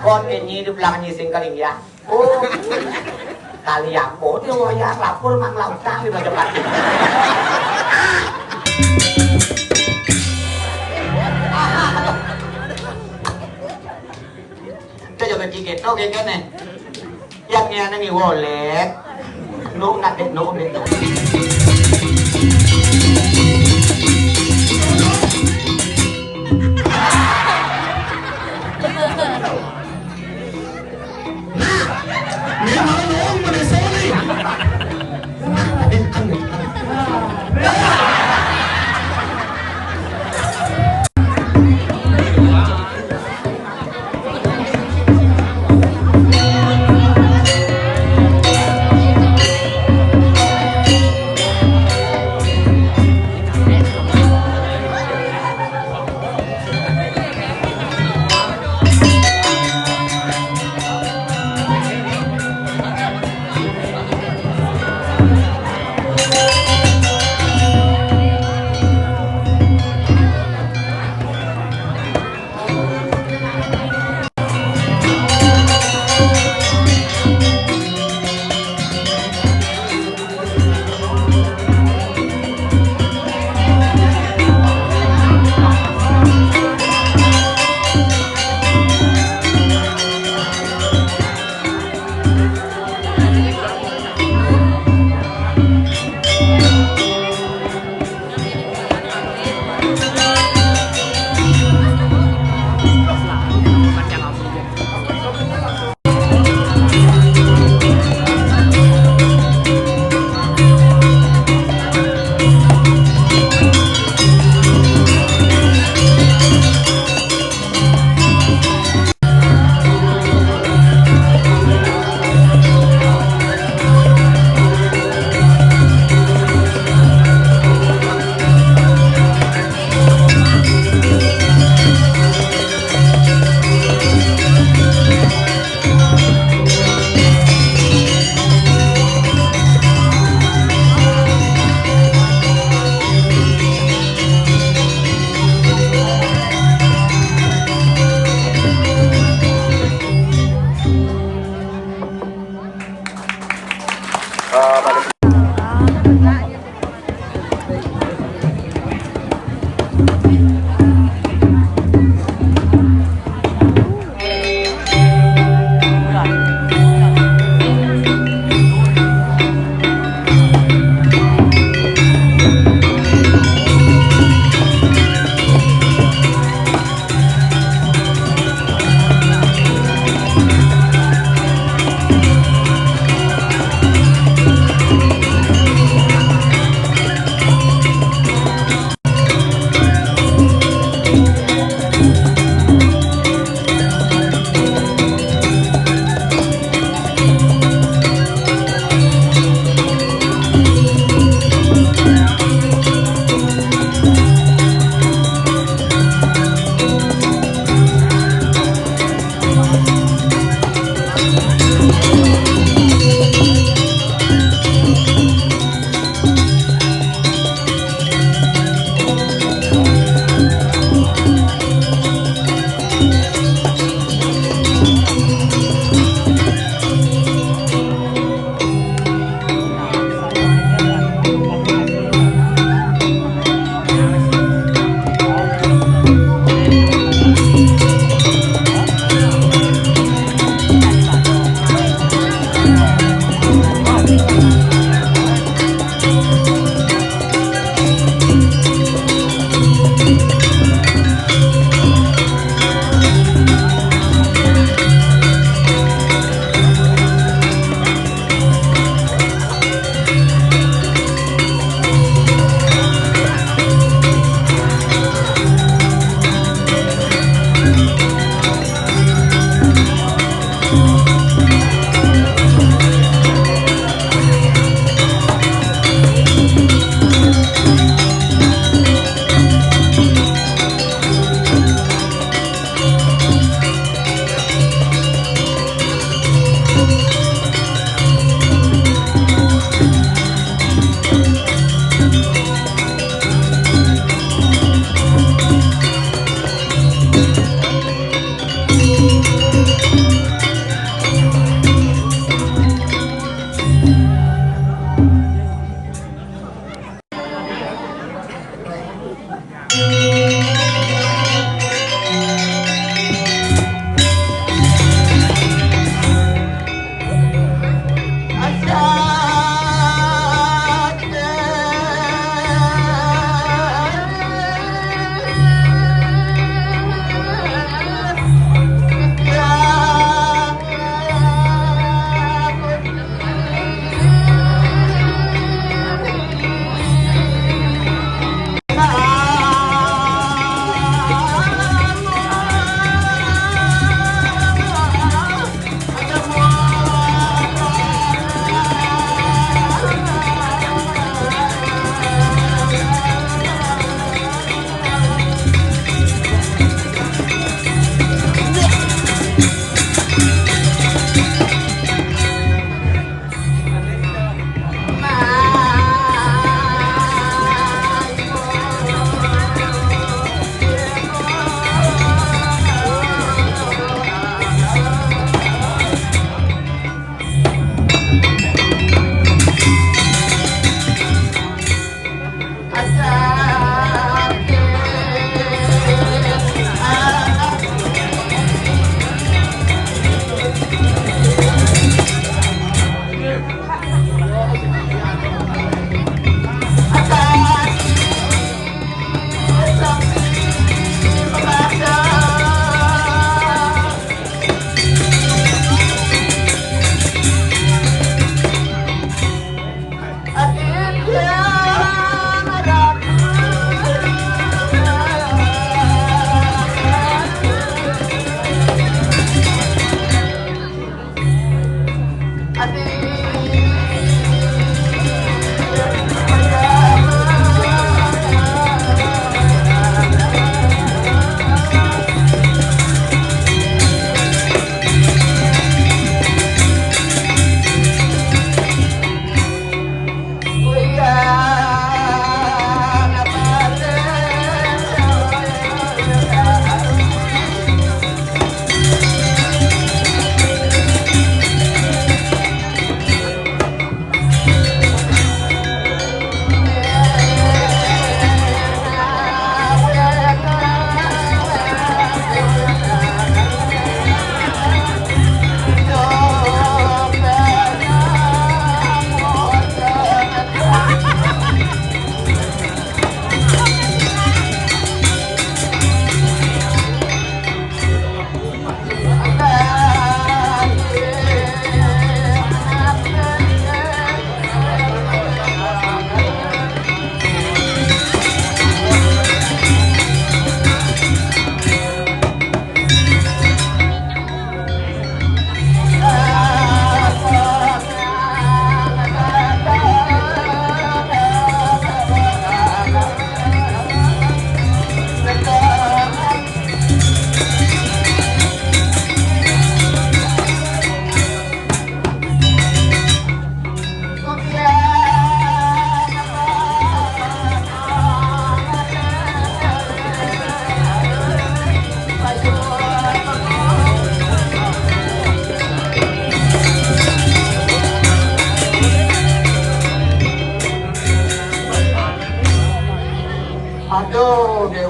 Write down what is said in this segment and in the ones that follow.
Kon ini di belakang nyising kali ya. Oh. Kali ya bodoh ya lapor mang lautan di depan. Kita coba tiket oke kan nih. Yang ini nih wallet. Nung nggak deh nung deh.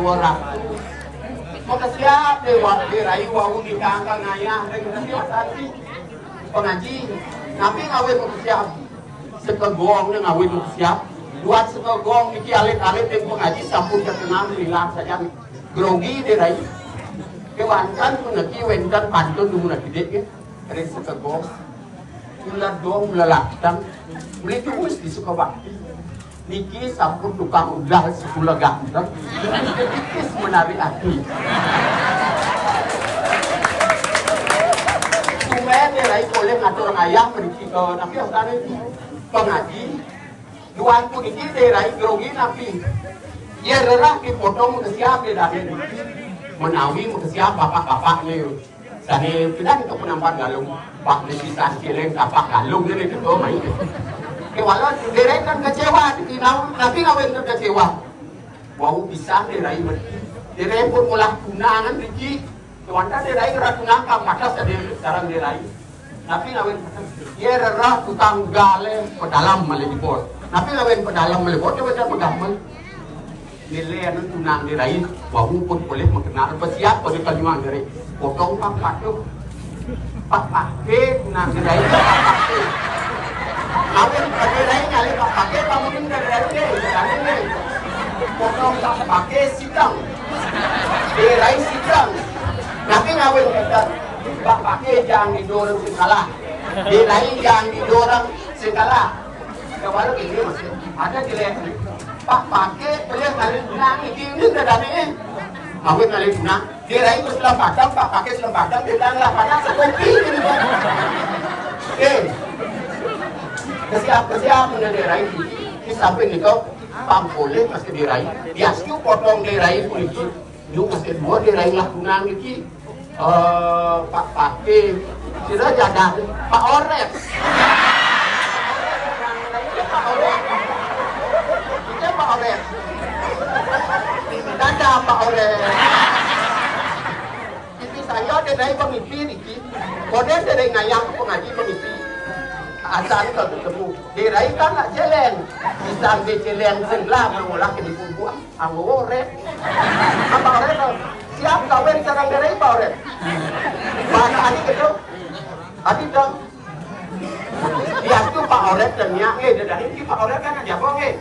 orang. Maka siap dewa dirai wau di kangkang ngayah dengan siap tadi pengaji. Nabi ngawin maka siap. Sekegongnya ngawin maka siap. Buat sekegong iki alit-alit yang pengaji sampun ketenang hilang saja. Grogi dirai. Kewankan pengaji wendan pantun dulu nak gede ya. Dari sekegong. Ular dong melalaktan. Beli tulis di Sukabakti. Niki sampun tukang udah sepuluh ganteng. Dikis menari hati. Sumen dirai boleh ngatur ayam beri nabi asal itu pengaji. Duan pun niki dirai grogi nabi. Ya rerah dipotong ke siapa dari menawi ke siapa bapak-bapak ni. Sani pindah itu penampat galung. Pak Nesisan kileng kapak galung ni itu main. Walau dirai kan kecewa, Nabi ngawin kan kecewa. Wau bisa dirai berki. Dirai pun mulah gunangan berki. Wanda dirai gerak gunang pakas ada sekarang dirai. Nabi ngawin ya rerah tukang gale pedalam malipot. Nabi ngawin pedalam malipot dia macam pegaman. Nilai anu gunang dirai. Wau pun boleh mengenal bersiap pada kalimat dirai. Potong pak tu. Pak pakai gunang dirai pak. Awin dirai nyali pak pakai kamu ini dirai potong tak pakai sidang dirai sidang nanti ngawin kita pak pakai jangan didorong segala dirai jangan didorong segala kalau ini masih ada dirai pak pakai boleh kali gunang ini dari ngawin kali gunang dirai itu selam padang pak pakai selam padang dirai lah padang sekopi ini kesiap mendirai ini sampai nikau pampoleh masih dirai biasanya potong dirai polisi lu masih dua dirai lah kunang ini pak pakai sudah jadah pak orek kita pak orek dadah pak orek itu saya dirai pemimpin ini kode dirai ngayang pengaji pemimpin asal kalau ketemu dirai kan nak jalan bisa ambil jalan sebelah mengolah ke di buah anggo orek apa orek siap kawin sarang dirai apa orek bahasa adik itu adik dong dia tu pak orek dan nya dari ini pak orek kan aja bohong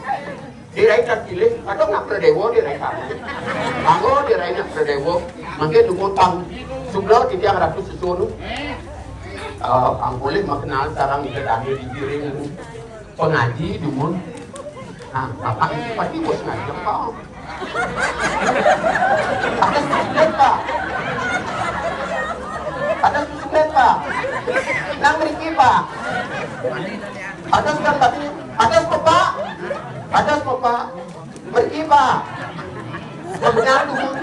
dirai terpilih atau nak berdewo dirai kamu anggo dirai nak berdewo mungkin dumutang sebelah di tiang ratus susun ang boleh mengenal sarang di hadir di piring pengaji dumun. Nah, bapak itu pasti bos ngaji pak. Ada susunan pak. Ada susunan pak. Nang riki pak. Ada sudah tadi. Ada pak. Ada pak. Pergi pak. Benar dumun.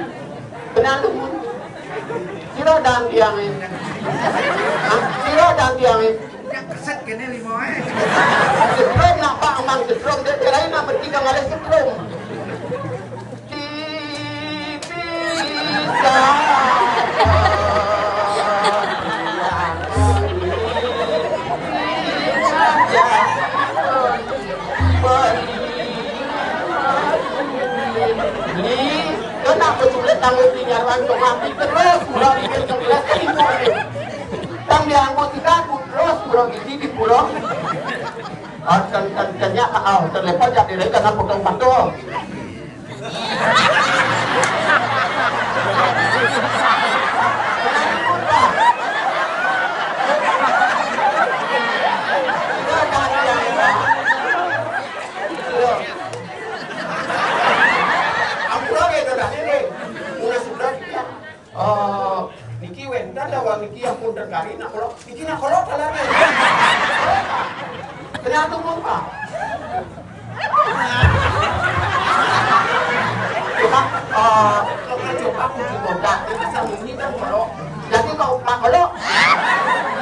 Benar dumun. Kira dan tiang ini. Kira dan tiang ini. Keset kene limo ae. Setrum nak pak amang setrum dia kirain nak bertiga kali setrum. Bisa. Kenapa sulit tanggung tinyaran untuk mati terus pulau bikin kebilas timur tang diangkut kita terus pulau di pulau ternyata terlepas jadi dari karena potong pantau niki wenda dawa niki yang pun terkari nak kolok niki nak kolok kalane ternyata muka coba kunci kontak itu sama ini kan kolok jadi kalau pak kolok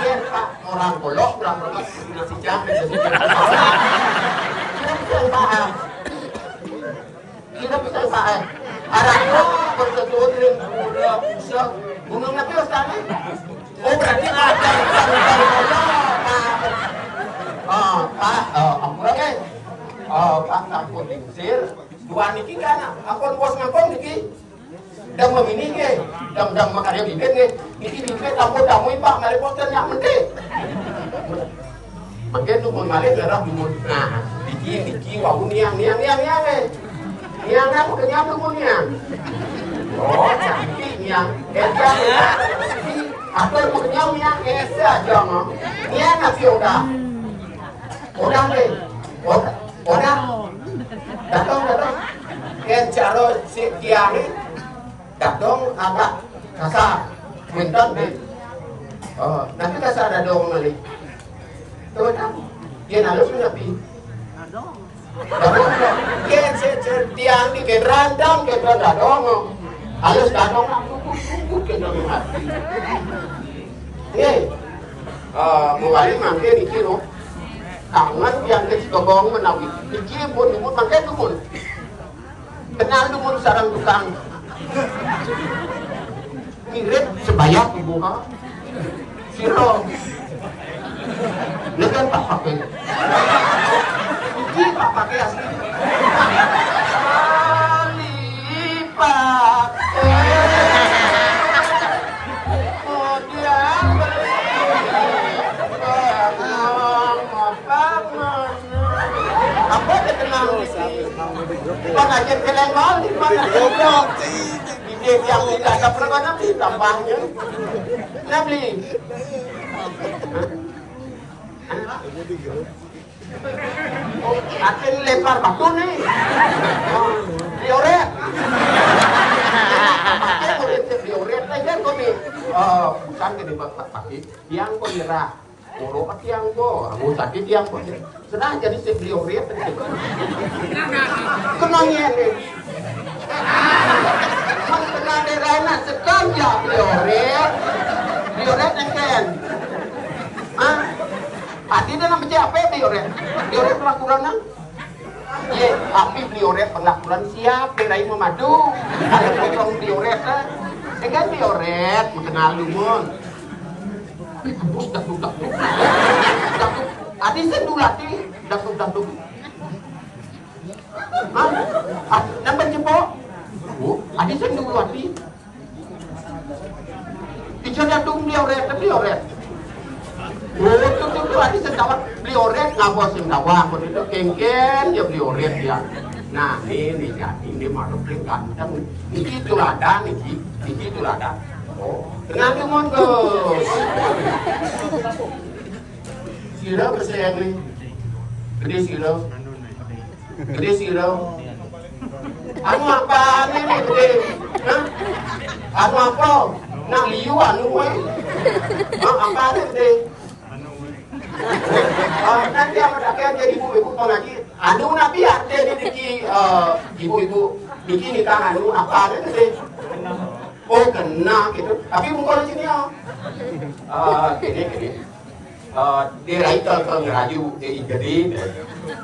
iya pak orang kolok kurang lebih nasi jam kita bisa paham kita bisa paham ada bersetuju dengan pusat gunung Nabi Ustaz. Oh berarti ada Pak, ampun Pak takut diusir. Dua niki kan, ampun bos ngampun niki. Dang memini ke, dang makarya bibit ke, ini bibit tamu pak, mari poten nyak mente. Makin tu mengalir darah dumur. Nah, diki, wau niang ke, niang apa kenyang tu niang. Oh, cantik niang, edan. Apa yang kenyang niang esa aja mah. Niang nasi udah deh, udah. Datang. Kan cara si tiang ni. Datang agak kasar, minta deh. Nanti kasar ada dong lagi. Tuh dia nalus nabi. Dia tiang ni ke randang ke dong. Halus dong aku ke dong mati. Ni, mewali mangke ni kilo. Tangan yang ke gogong menawi. Iki pun mangke tu pun. Kenal tu pun sarang tukang. Mirip sebayak ibu ha. Siro. Lekan tak pakai. Ini tak pakai asli. Lipat. Oh dia apa dia kenal pengajian kelengol di mana? Ide yang tidak ada pernah nanti tambahnya. Nabi. Akan lempar batu nih. Dioret. Dioret aja kau nih. Bukan gini pakai. Tiang kau nyerah. Orang tiang kau. Aku tadi tiang kau. Senang jadi dioret. Kenangnya nih. Kena derana sekanja dioret. Dioret engken. Ah. Adi dalam apa dioret? Dioret pelakuran ye, api dioret pelakuran siap berai memadu. Ada potong dioret kan dioret mengenal lumun. Dakuk. Adi sendulati dakuk. Ah, nampak jempol. Adi sendulati. Dicadung dioret. Itu adi sedawat beli oret ngabos sing dawah kon itu kengken ya beli oret ya. Nah, ini jadi ini maruk ganteng. Iki tuladan iki tuladan. Oh, dengan mon Gus. Sira bersayang ni. Gede sira. Anu apa ni gede? Hah? Anu apa? Nak liu anu apa ni gede? Nanti apa dah jadi ibu lagi. Anu nabi ada di ibu Niki nikah anu apa ada deh. Oh kena gitu. Tapi bukan di sini ya. Gini. Dia rai kalau ngerayu gede.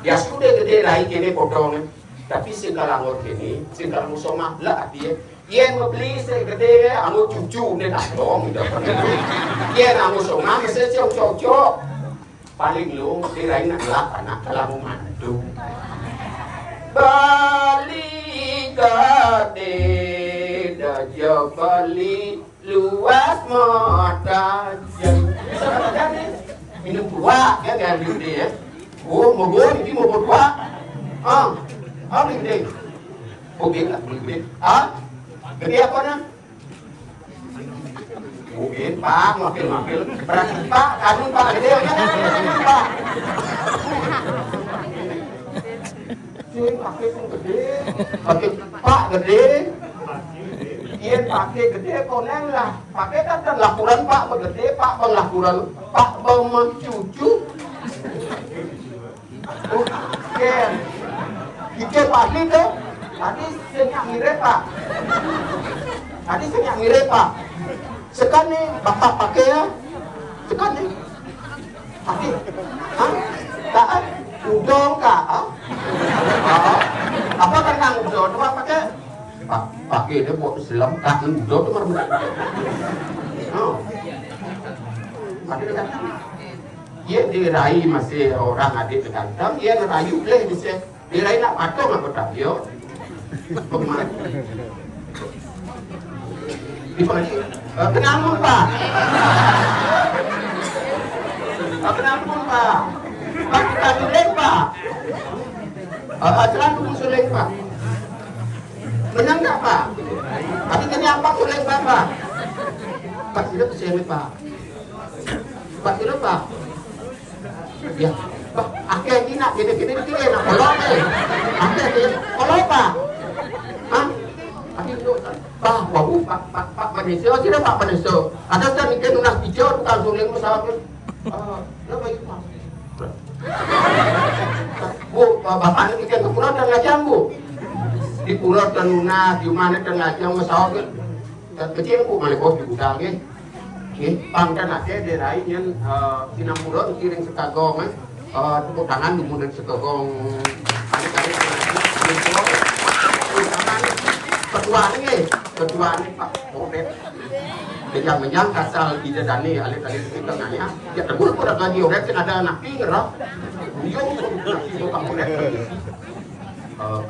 Dia sudah gede rai gini potong. Tapi singkalang gini, singkalang musoma lah dia. Yang membeli segede anu cucu ni tak dong. Yang anu musoma mesti cocok. Paling lu kirain anak kalau mandu Bali gade daja Bali luas mata minum dua ya kan gede ya. Oh mau ini mau dua gede oke lah gede gede apa nah mungkin Pak, makil. Berarti Pak, kanun Pak gede aja Pak. Cuy, pakai pun gede. Pakai Pak gede. Iya pakai gede koneng lah. Pakai kan laporan Pak gede, Pak penglaporan Pak mencucu. Oke. Kita pasti tuh. Tadi senyak mirip Pak. Sekarang ni bapak pakai ya. Sekarang ni pakai. Tak udang kah? Apa kena udang? Apa pakai? Pakai dia buat Islam tak udang tu mana? Dia diraih masih orang adik berkantang. Dia rayu boleh bisa. Diraih nak patung apa tak? Yo. Kenalpun Pak. Kenalpun Pak. Pak kita suling Pak. Jalan dulu suling Pak. Benar nggak Pak? Tapi kenapa suling Pak? Pak tidak kesini Pak. Pak tidak Pak. Ya, Pak. Akhirnya ini nak gini nak kolong eh. Akhirnya kolong Pak. Hah? Pak, wau, Pak Manisio, sila Pak Manisio. Ada kan ikan unas hijau, tukang suling pesawat. Apa itu Pak? Bu, Bapak ini ikan ke pulau dan ngajang Bu. Di pulau dan lunas, di mana dan ngajang pesawat kecil Bu, malah bos di gudang ya. Pangkat aja daerah yang sinam pulau kiring sekagong, tepuk tangan kemudian sekagong. Kedua ini Pak Modet menjang kasal ide dani alit-alit kita nanya ya terburu pun lagi orang ada anak pinggirah beliau itu Pak Modet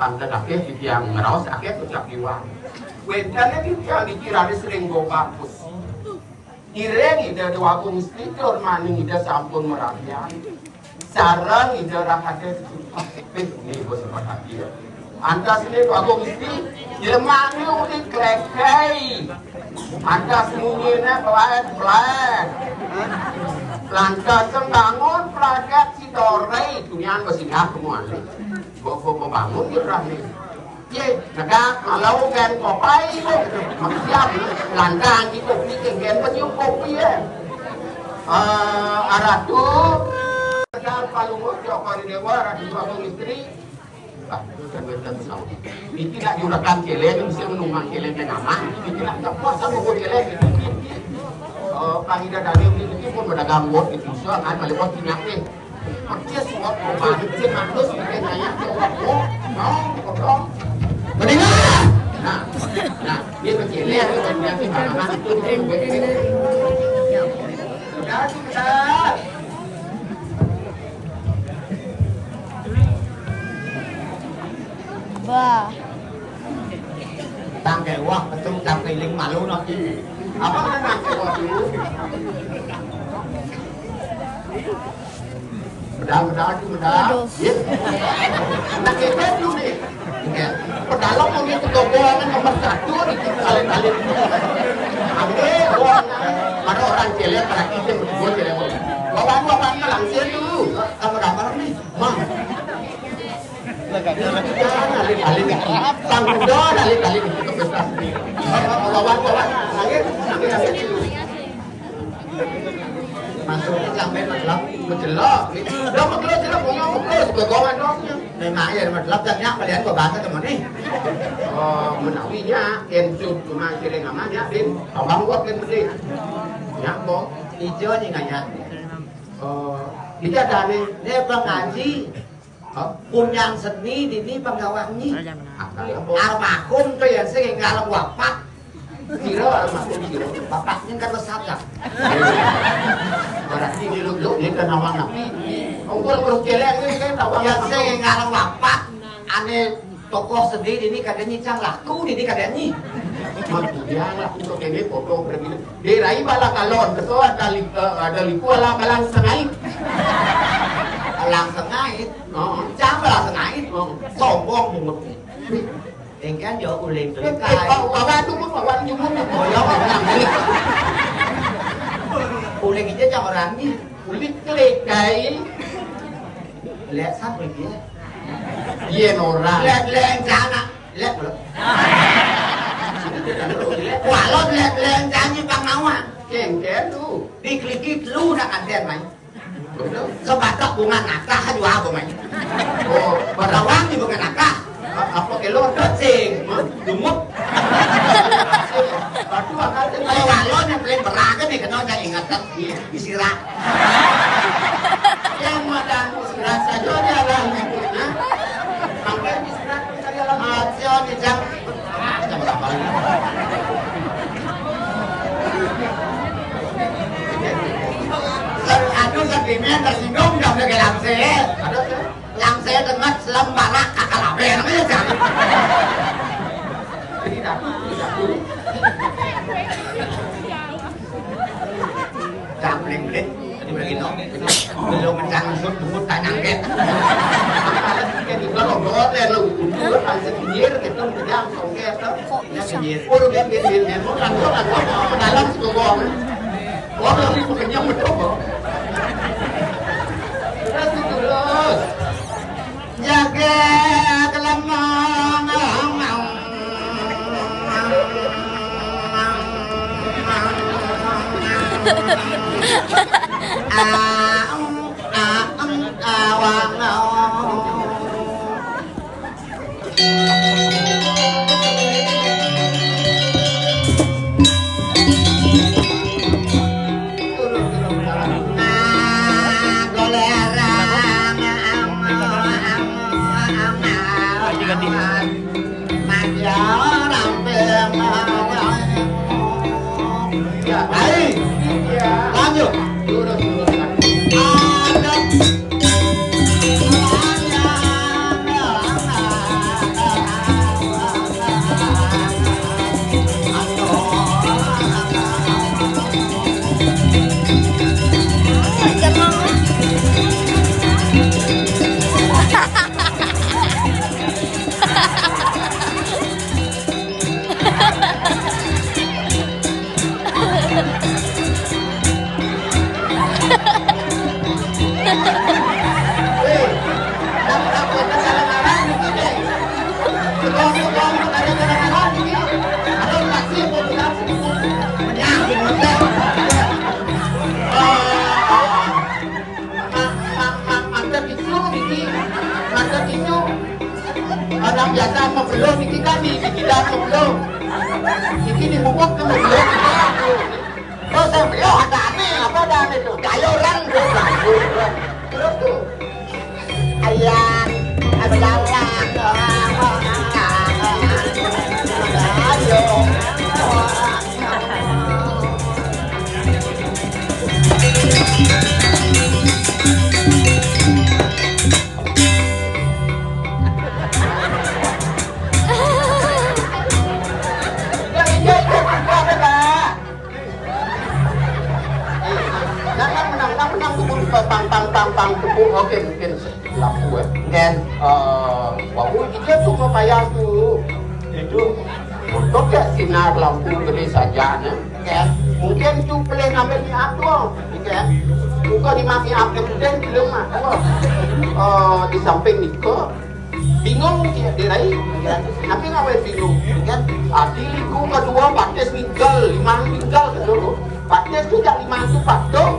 anda kakek di yang ngerawas kakek ucap iwan wedanya di yang dikira sering gopapus ireng ide dua pun istitor maning ide sampun merakyat sarang ide rakade ini bos perhatian Anda sini aku mesti Jermani udah krekai Anda semuanya pelan Lantas bangun pelagat si Dore Dunian bersinggah kemuali Bawa bangun ya berani Ye, naga kalau gan kopai Maksiap Lantas di kopi gen penyum kopi ya Aratu Naga palungut Jokari dewa Aratu aku istri Ini tidak diurakan keleng, bisa menunggang keleng ke nama. Ini tidak puasa buku keleng. Pangida dari ini pun berdagang buat itu. So, kan balik buat tinyak ni. Percaya semua obat. Percaya maklus, percaya nanya. Mau, mendengar. Nah, dia berkeleng. Dia berkeleng. Itu sudah. Wah. Tangkai wah betul tangkai ling malu nanti. Apa kan tangkai wah dulu? Medal. Ya. Nak kebet dulu nih. Pedalok mungkin kegogongan nomor 1 itu kali-kali. Ambil uang. Mana orang celek pada kita buat celek. Bawa langsir dulu. Kamu dapat nih. Mang. Tanggung jawab kali-kali itu besar. Bawa langit masuk sampai matlab menjelok. Dah menjelok punya kegogongan dong. Memang ya matlab jangan kalian kok bahasa teman nih. Menawinya encut cuma kiring namanya din. Abang gua kan mesti. Ya kok hijau nih nganya. Kita dari dia pengaji punya seni ini penggawangi almarhum tuh yang sering ngalang wafat kira almarhum kira bapaknya kan besar kan berarti dia kan awang nabi ongkol terus celeng ini kan awang yang sering ngalang wafat aneh tokoh sendiri ini kadang nyicang laku ini kadang nyi maksudnya lah untuk ini foto berbeda dirai bala kalon ketua ada liku ala balang sengait langsung ngait, jangan langsung ngait, sombong banget. Engkan jauh uling tuh. Bawa tu pun bawa nyumun, boyong orang ni. Uling itu jangan orang ni, uling kelekai. Lihat siapa dia? Dia orang. Lihat jangan, lihat belum. Walau lihat jangan bang nawa, kengken tu. Diklikit lu nak anten mai. Sebatak bunga nakah dua apa main? Oh, berawang di bunga nakah. Apa kelor kecing, dumuk. Batu akan kalau walon yang paling beraga nih kenal saya ingatan istirahat. Yang madan istirahat saja dia lah nyebutnya. Sampai istirahat kita dia lah. Aja nih jam. Jam berapa lagi? Aduh sentimen tersinggung dong dengan langsir dengan selembarak kakak labe namanya jangan. Tidak. Capling deh. Tadi lagi no. Belum mencang sebut tanya angket. Cái gì có lồng đó lên lụ nó phải sẽ nhớ cái tâm cái giang không nghe đó nhớ cái gì ôi nó biến nó làm rất là tốt Đài Loan của con ấy có được đi một cái nhau một chút không đó từ từ nhà cái lâm orang biasa apa belum ini kami kita apa belum ini membuat ke belum oh saya belum ada aneh apa ada aneh tuh kayak orang tuh terus tuh ayam ada lawan ayo pang tepung oke mungkin laku ya kan waktu itu tuh mau bayar tuh itu untuk ya sinar lampu gede saja kan mungkin tuh boleh ngambil di tuh kan bukan di mami apa kemudian belum mah di samping Niko bingung dia dirai tapi ngapain bingung kan adiliku kedua pates tinggal 5 tinggal dulu pates tuh jak 5 tuh patung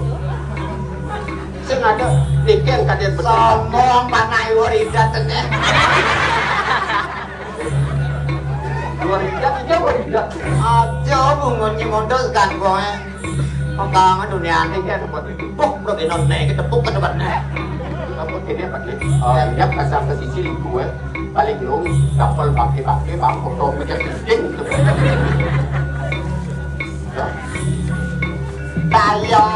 sing ada diken kalian sombong panai waridat tengah waridat aja waridat aja bungunnya modal kan kowe pengalaman dunia ini kan buat tepuk udah non naik tepuk ke depannya kamu ini pakai ya pasang ke sisi gue paling dong kapal pakai bang foto mikir penting tayo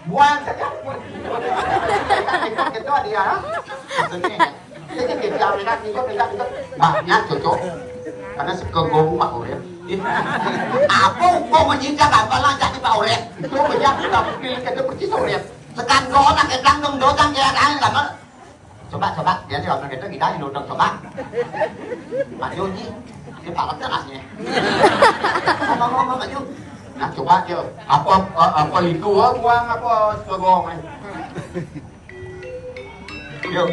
buang saja. Itu dia. Jadi kita minat itu banyak cocok. Karena sekegong Pak Urep. Apa kok menyinca gampang lancar di Pak Urep? Itu banyak kita pilih kita percis Urep. Tekan kona ke tanggung dotang ya kan lama. Coba, dia sih kalau kita di dotang coba. Maju ji, dia palak tenasnya. Ngomong maju. Nah coba aja. Apa itu uang apa sekegong? Yuk.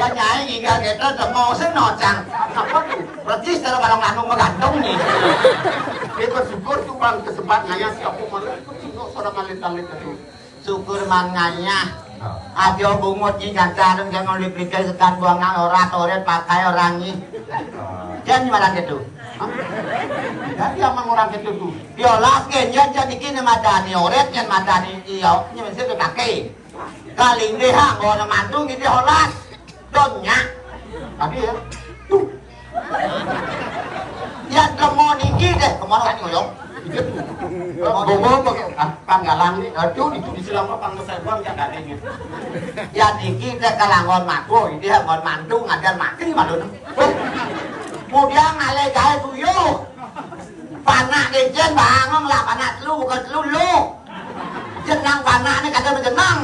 Ya nyai hingga kita mau senocang. Apa tuh? Percis dalam barang lanung menggantung nih. Kita syukur tuh bang kesempatan ngayas aku malah itu sino seorang malit-malit itu. Syukur manganya. Adio bungut ni jangan jangan dipikir sekan buangan orang toret pakai orang ni. Jangan malah gitu. Jadi emang orang itu tuh. Yo lagi jadi kini madani oret yang madani iyo ni mesti dipakai. Kali ini hang orang mantung ini holas. Donya. Tapi ya. Tuh. Ya kemon ini deh kemon kan ngoyong. Bobo pakai panggalan ini. Aduh itu di selama panggalan buang ya ada ini. Ya iki deh kalangon mako ini ngon mantung ngajar mati malun. Kemudian ngale gawe tuyul. Panak dejen bangun lah panak lu bukan lu. Jenang panak ini kadang jenang.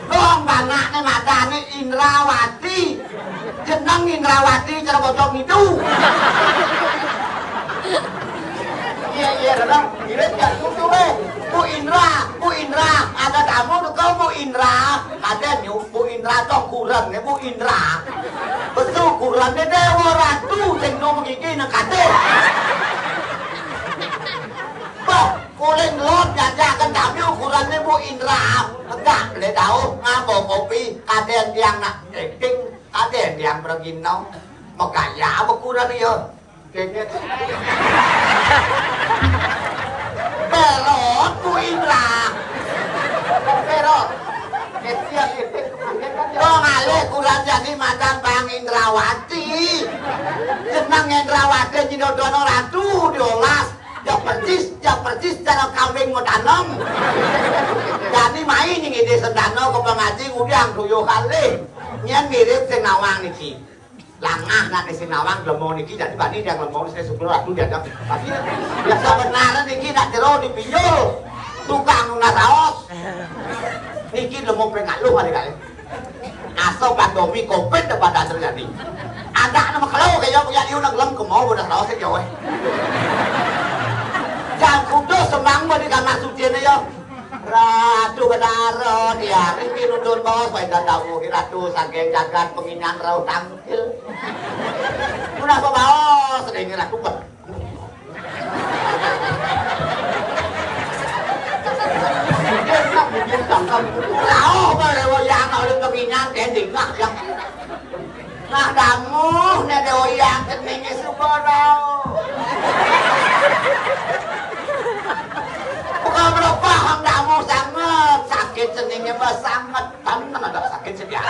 Dong panak ini madani Indrawati. Jenang Indrawati cara bocok itu. Iya, dadang. Irit ya tuh Bu Indra, ada tamu tuh kau Bu Indra. Ada nyu Bu Indra tong kurang nih Bu Indra. Betul kurang deh dewa ratu sing ngomong iki nang kate. Bah, kuling lot jajakan tamu ukuran nih Bu Indra. Enggak, boleh tahu ngabo kopi kaden yang nak acting, kaden yang berginau. Makanya apa kurang ya? kayaknya Belot Bu Indra. pero kesian itu Oh ngalih kurang jadi mantan Bang Indrawati. Jenang Indrawati jidodono ratu diolas. Ya percis cara kambing mau tanam. Jadi main yang ide sedano ke pengaji ngudang tuyuh kali. Nyen mirip sing nawang niki. Langah nak di Sinawang lemong niki jadi bani yang lemong saya sepuluh ratu dia tapi biasa benar niki nak jero dipinjul tukang nuna saos niki lemong pengaluh kali-kali asal pandomi kopet pada terjadi ada nama kalau kayak punya iu nak lem kemau udah saos saya jauh jangan kudu semang di kamar suci nih yo Ratu Benaron ya, Riki nundun bos, baik dan tahu Ratu saking jagat penginyan rau tangkil. Muna apa bos, sedih Ratu ber. mungkin tangkap Rau balewo yang oleh penginyan kending nak yang. Nah damu, ne dewo yang kendingnya suborau. Bukan berapa hang damu sangat sakit seningnya bah sangat tenan ada sakit sedia.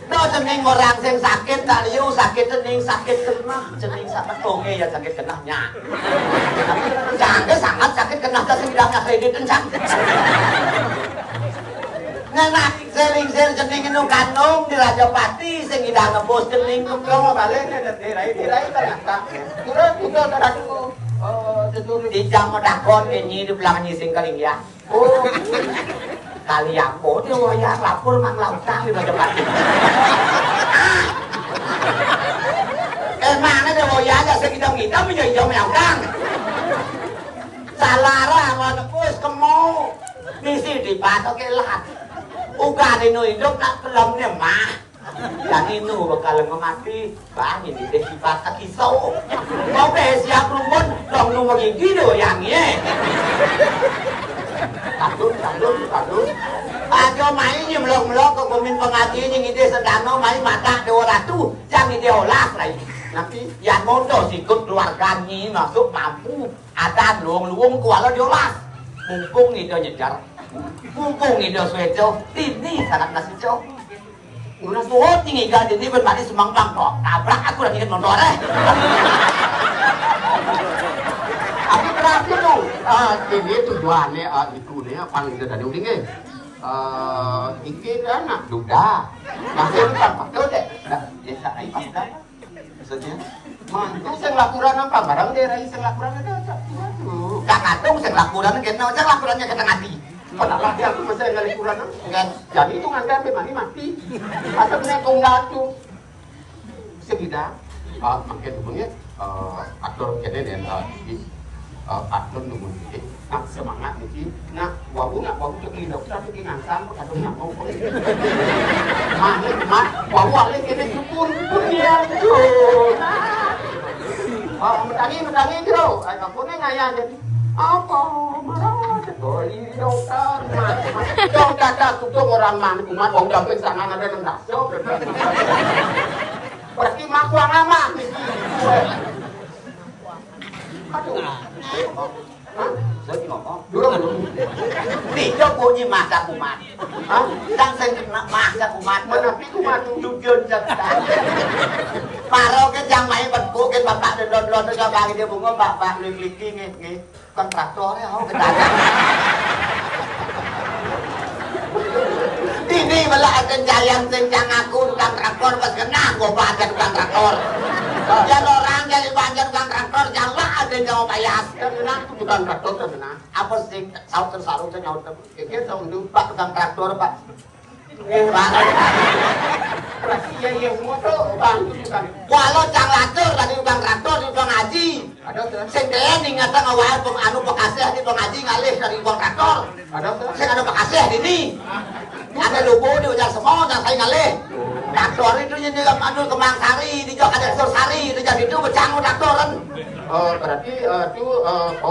Do sening orang sing sakit tak liu sakit sening sakit kenah sening sangat oke ya sakit kenahnya. Jangan sangat sakit kenah tak sedangnya kredit kencang. Ngenak seling-seling sening itu kanung di Rajapati sing idang ngebos sening kalau baliknya dan tirai ternyata turun itu teraku Dijang modakon ini di belakang nyising kaling ya. oh Kali aku dia wayang lapor mang lautang di Rajapati. Emangnya dia wayang aja segitu-gitu menjadi jauh lautang. Salara mau nebus kemau misi dipatok kelat. Uga di hidup nak kelamnya mah. Dan itu bakal ngemati bang ini deh sifat kisau mau siap rumput dong nomor gigi deh wayangnya tadun aja main melok-melok ke komin pengaji yang ide sedano main mata dewa ratu jangan ide olah lagi nanti yang motor sikut keluarganya masuk mampu ada luang-luang kuala diolah mumpung itu nyejar Mumpung ini Swejo, ini sangat nasi jo. Udah suot tinggi gak jadi bermati semang bang kok. Tabrak aku udah ingin nonton Tapi berarti tuh, ini tujuannya itu nih paling dari uringnya. Iki anak duda, masih bukan faktor deh. Biasa aja faktor. Maksudnya, mantu saya lakukan apa? Barang daerah saya lakukan ada. Gak ngatung saya lakukan kita, saya lakukannya kita ngati. Padahal dia aku masih nggak lakukan kan? Jadi itu nggak memang mati. Atau punya konggatu. Segida, makin hubungnya aktor kene dan aktor nunggu nak semangat nih, nak wabu cekli dokter tapi ngangsam kadang nak mau kau mat wabu alih kene syukur dia tuh mendangi bro aku nih ngaya jadi apa marah beli dokter dong kata tutup orang mana kumat wong gampang sangan ada nang daso berarti makuang aman nih aduh Jadi ngomong, dulu nih joko nyi masak kumat, dan saya masak kumat, menapi kumat tujuan cepat. Paro ke jang main berku ke bapak dan don ke bagi dia bunga bapak liki nih kontraktornya mau kedatangan. Ini malah akan jalan sencang aku tukang traktor pas kena gue baca tukang traktor. Jangan orang jadi banyak tukang traktor jangan ada yang payas. Kenapa tukang traktor kenapa? Apa sih saut tersalut nyaut Kayaknya tahun dulu pak tukang traktor pak. Pak. berarti ya semua tuh bang tukang. Walau cang latur tadi tukang traktor di tukang ngaji. Ada tuh. Sing kaya nih ngata ngawal anu pekasih di pengaji ngalih dari tukang traktor. Ada tuh. Sing ada pekasih di sini. Ada logo di ujung semua dan saya ngalih. Traktor itu jadi anu Kemang Sari, di Jok ada Sur Sari, itu jadi itu becang traktoran. Berarti itu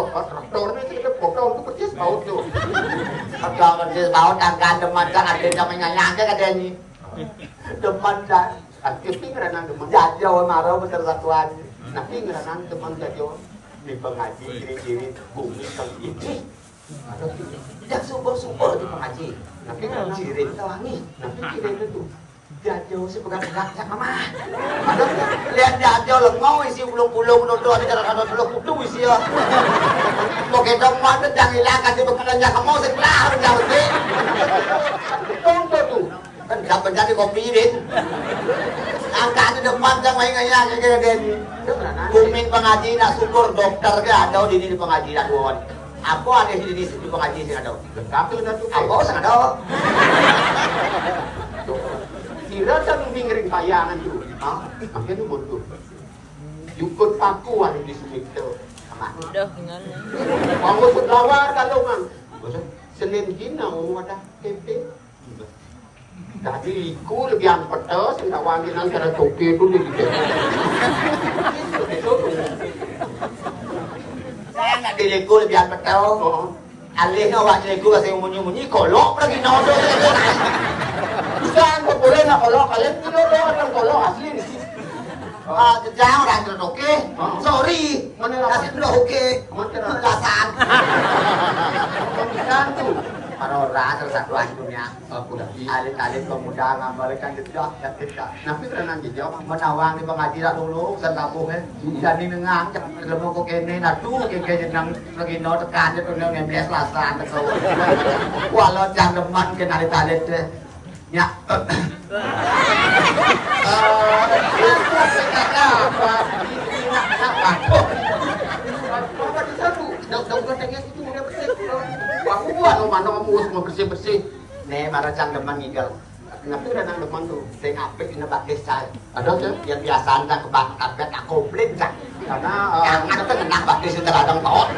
traktornya itu potong itu persis baut tuh. Kalau persis baut angkat deman kan ada yang menyayangnya katanya. Deman dan Aktifnya karena demen. jauh marah besar satuan. Nanti karena demen jadi Di pengaji kiri-kiri bumi kali ini. ada tuh. Jak subur-subur di pengaji. Nanti karena Cirin tawangi. nanti kira itu tuh. Jauh si pegang-pegang jak mama. Ada lihat jauh lengau isi pulung-pulung nonton di cara dulu kudu isi ya. Mau kita mau jangan hilangkan di bekalan jak mau setelah jauh deh. Contoh tuh. Kan gak menjadi kopi din. Angkat di depan jangan main-main kayak gini. Kumin pengaji nak syukur dokter ke ada di pengaji nak buat. Apa ada di pengaji sing ada? Lengkap tuh tuh. Apa sing ada? Kira kan ngering kayangan tuh. Makanya tuh butuh. Yukut paku ada di sini tuh. Udah gimana? Mau lawar kalau mang. Senin Cina mau ada tempe. Jadi iku lebih yang pedas, nggak wangi nang cara toke dulu gitu. Saya nggak diriku lebih betul. Alihnya awak diriku kasih munyi-munyi kolok lagi nodo. Bukan, nggak boleh nak kolok. Kalian itu orang kolok asli nih. Jejang orang terus oke. Sorry, Mana lah? kasih dulu oke. Kelasan. Bukan tuh. Para orang tersatuan dunia. Aku dah. Alit-alit pemuda ngambalikan jejak dan tidak. Nabi pernah dijawab. Menawang di pengajian dulu sentapuhnya. Jadi nengang lemu kok kene nadu kayak jenang lagi no tekan itu ngembles lasan tekau. Walau jang deman ke alit-alit deh. Ya. Bersih-bersih. Nih marah jang deman ngigel. Nabi pernah depan tuh. Sing apik nebak desa. Ada tuh. Yang biasa jang kebak karpet aku beli jang. Karena Yang ada tuh kena bak desa teradang tol.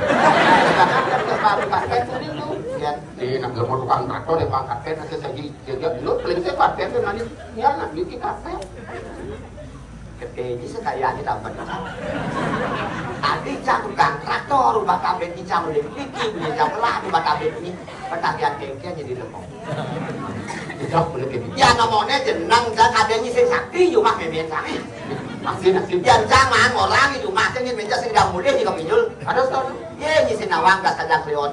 baru pakai tadi tuh. Ya. Di nak lemah tukang traktor dia pangkat kan aja segi jaga dulu paling saya pakai tuh nanti ya nak bikin kafe. Keteji sekayanya dapat. Tadi jang tukang traktor rumah kabin ini jang udah bikin jang pelah rumah kabin ini petakian kengknya jadi lemong. Tidak boleh kayak gitu. Ya ngomongnya jeneng jang kadangnya sing sakti yo mah memen sange. Masih Yang jangan orang itu mah sing meja sing dah mulih juga pinjul. ada soal Ye nyisin nawang gas kadang kreon.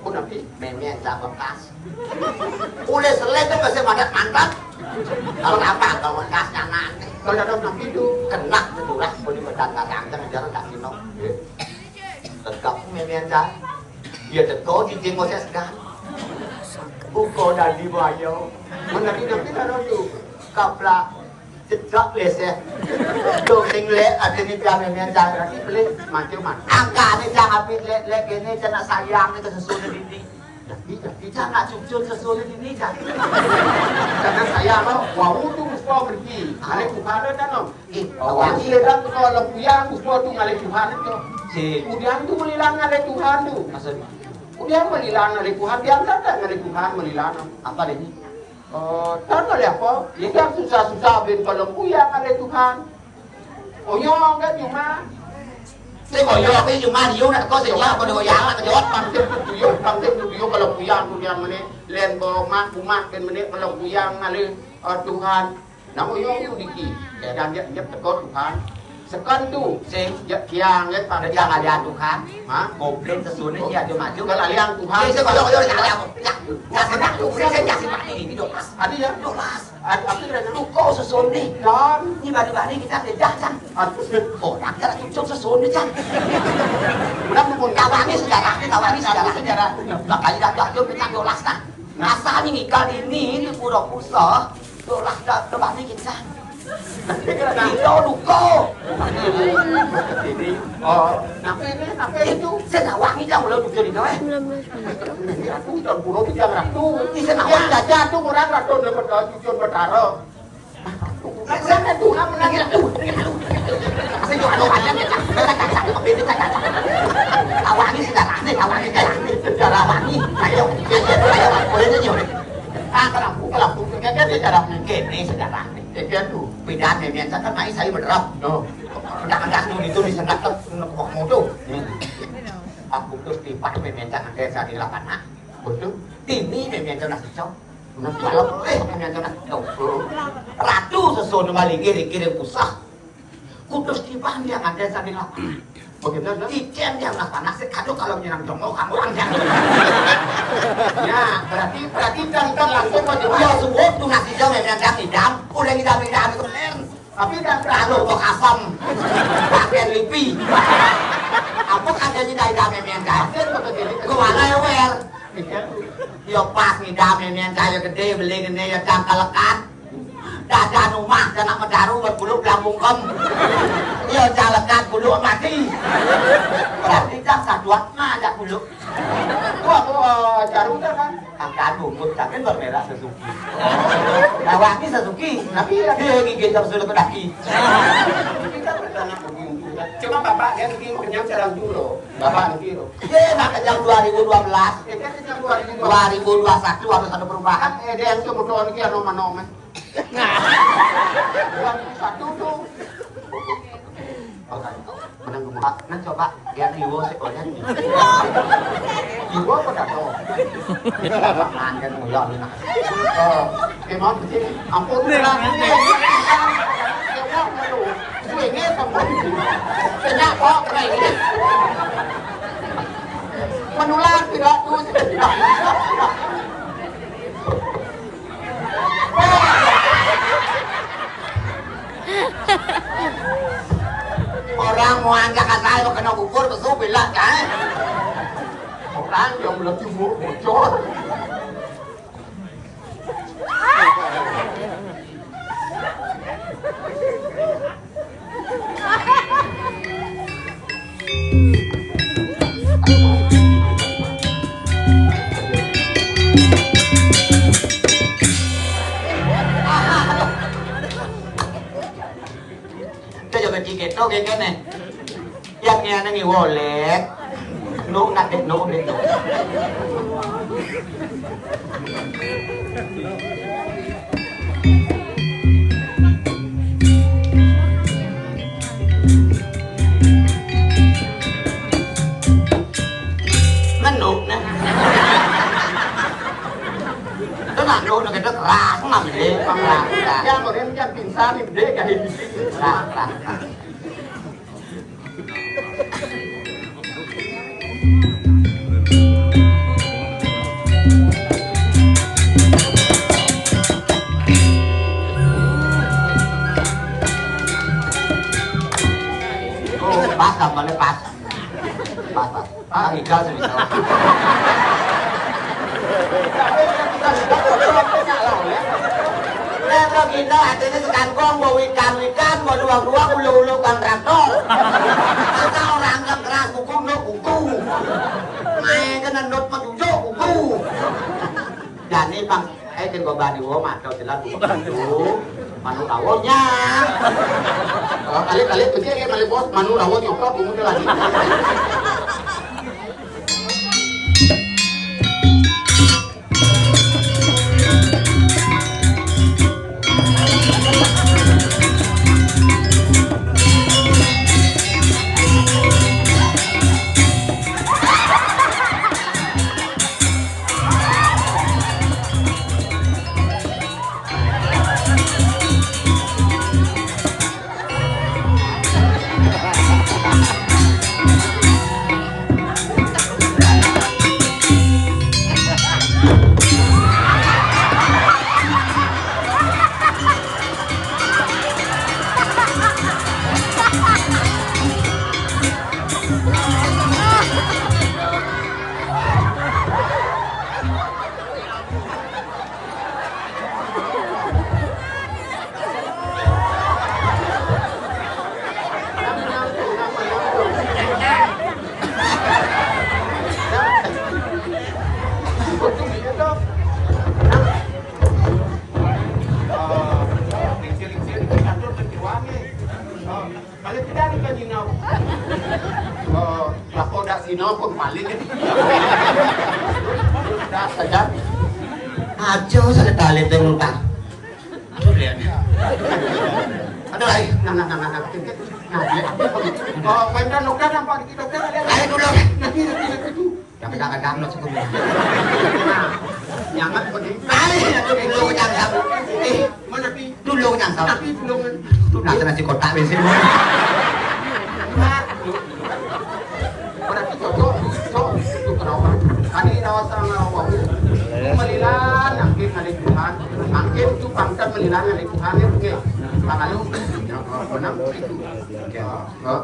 Pun nabi. Memang tak bekas. Boleh selesai tu masih mantap. Kalau apa kalau bekasnya nanti. Kalau ada nabi tu. Kena itulah boleh berdatang dan jalan tak sino. Tetap memang dah. Dia teko di timur segan. Buko dah dibayar. Mana nabi ada tu. Kapla cecak lese. Tu tinggal ada ni pian memang dah. Berarti boleh macam-macam. Angka ni jangan pilih lek ini jangan sayang ni kesusun ini. Jadi Jangan cucun sesuatu ini jangan. karena saya mau wau tu muspo pergi. Alek Tuhan dah no. Awak Awak dia dah tu kalau lempuyan muspo tu alek Tuhan tu. si Kemudian tu melilang alek Tuhan tu. maksud Kemudian melilang alek Tuhan dia tak alek Tuhan melilang. apa ini? Tahu oleh apa? Yang susah-susah ben kalau lempuyan alek Tuhan. Oyong kan cuma Thế còn do cái dùng ma điếu này có gì nhá, có đồ giá là có giót bằng thêm tu yo kalau lempuyan tu yang mana len bomak umat ben menit kalau lempuyan alek Tuhan. Nama oyong tu diki. Dan dia tekot Tuhan. Sekan tu Sing ya kiang ya pada ada yang ada Tuhan, ha một lên sesuatu ini dia cuma juga lah liang Tuhan. Thế còn do cái nhà nhà sinh mạng lúc sẽ nhà sinh mạng ini hidup mas, Ada ya? hidup mas. Apa tu dah Lu kau sesuatu ni, Dan ni baru-baru ni kita belajar kan. Orang kita cucuk sesuatu ni kan. mudah-mudahan Kawan ni sejarah sejarah. Makanya dah dah kita dolas nah. Asalnya ni kali ini pura pusa dolas dah depan ni kita. Kita luka. ini nampak itu Saya nak wangi dah mula duduk di kau eh. ini aku dan pulau tu jangan ratu. Ni saya nak Yang wangi. dah jatuh orang ratu dan bercucun bertara. Sana tu nak Lagi dah tu. Saya juga ada banyak ni. Saya tak cakap apa ini tak cakap. Awangi sejarah ni, awangi sejarah wangi. Ayo, boleh je ni. Kalau aku kan sejarah mungkin ni sejarah ni. Ikan tu. Bidan ni biasa kan mai saya berderap. Oh, Dak nu itu disengat tu nak motor. Aku tu tipat memang jangan desa di lapangan. betul. Tini memang jangan sejauh. Kalau memang jangan jauh. Ratu sesuatu balik kiri pusat. Kudus tiban yang ada desa di lapangan. Bagaimana? Ijen yang lapangan sekadung kalau menyerang jongkok kamu orang jangan. Ya, berarti dan langsung Ya pada semua tu nasi jauh memang jangan idam. Udah idam itu len. tapi dan Kalau kok asam, pakai lipi. Apa katanya dari idam memang jangan. Kau mana ya wer? ikan tu. Yo pas ngidam memang kaya gede beli gede ya cangkal lekat. Dadan rumah dan nak medaru berbulu lambung kem. Yo calekat bulu mati. Berarti cang saduat mah ada bulu. Wah, jarum tu kan. Angkat bungkut jangan bermerah Suzuki. Nah wangi Suzuki. Tapi Dia gigit jam sudah kedaki. kita bertanam begitu. Cuma bapak dia pergi kenyang sedang dulu. Bapak begitu. Dia nak kenyang 2012. Ikan kenyang 2002. 2021 harus ada perubahan. Dia yang kemudian dia nom-nom. Satu tu. Menang gemuk. Nah coba dia iwo sekolahnya. Ibu apa dah tahu? Makan kan nguyol ni nak. Memang betul. Ampun lah. Ini semua. Kenapa kayak ini? Menular tidak tu. Orang mau angkat kasar kena bubur besuk bilang kan. Orang yang lebih bocor. Tôi cho cái chị kết đâu cái này. Yang nghe nó nhiều wallet. Nụ đặt đến nụ đến nụ. Nó nụ nè. Tức là nụ là cái rất ra không làm gì bằng ra. Yang orang yang pingsan ni dia kayak ini. Ra. Pas gambarnya pas. Pas. Ah, igal sih. Kalau kita hatinya sekangkong, mau ikan, mau dua-dua, ulu-ulu kontraktor. Kita orang yang keras, kuku. Main kan nandot majujuk, kuku. Jadi bang, kan gua bani gua matau jelas kuku. Manu rawonya. Kali-kali kecil kan kali bos, manu rawo nyokap, kuku lagi. Sino pun paling dah saja Aja sa talent ng lupa. Ano yan? Ano ay? Oh, pwede dokter apa di dokter ada. Ay, tulong! Yang kadang-kadang sa kulo. Nyangat pagi. Ay, tulong niya ang sabi. Eh, Mana pi? tulong niya ang sabi. Tapi belum. Nasa na si Kota, bensin mo. Berarti cocok itu kenapa? Kali rasa ngawang melilan angkin dari Tuhan, angkin itu pangkat melilan dari Tuhan itu kalau menang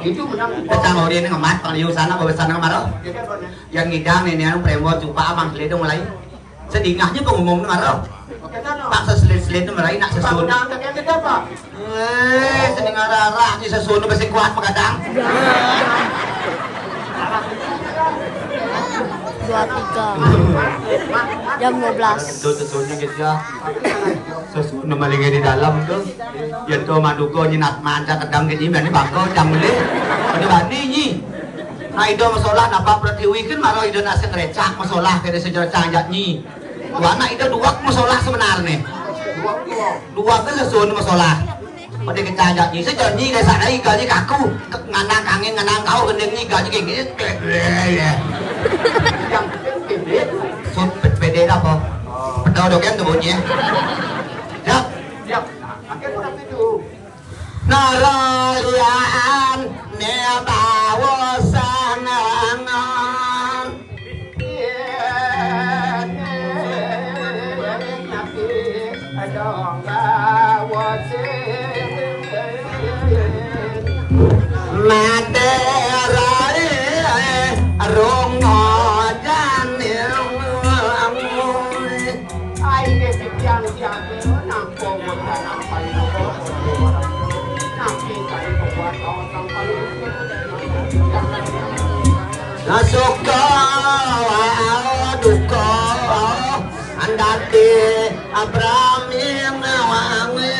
itu menang. Kita mau rin ng amat, pang liyo sana, babasan ng amaraw. Yang ngidang ni niya ng premo, chupa amang slit ng malay. Sa dingahnya pangumong ng araw. Pak sa slit ng malay, nak sa suno. Eh, sa ningarara, sa suno ba si kuat magadang? 23 jam 12. Itu susunya gitu ya. Susu namalingay di dalam tuh. Yan tuh maduko nyinat manca kedang gini bani bangko jamuli. Pada bani nyi. Nah itu masalah napa pertiwi kan maro itu nasi recak masalah kaya sejarah cangjak nyi. Wana itu dua masalah sebenarnya. Dua kan susun masalah. Pada kecangjak nyi sejarah nyi kaya sana igalnya kaku. Nganang kangen nganang kau gendeng nyi igalnya kayak gini. Yang pendek. Sud PD apa? Betul dong kan tubuhnya. Siap. Siap. Akhir orang itu. Narayan nebawasanangan. Materai rongo janil amoy. Ai ke tiang nampong nampai nampi kali buat orang paling Nasuka duka andati abramin wangi.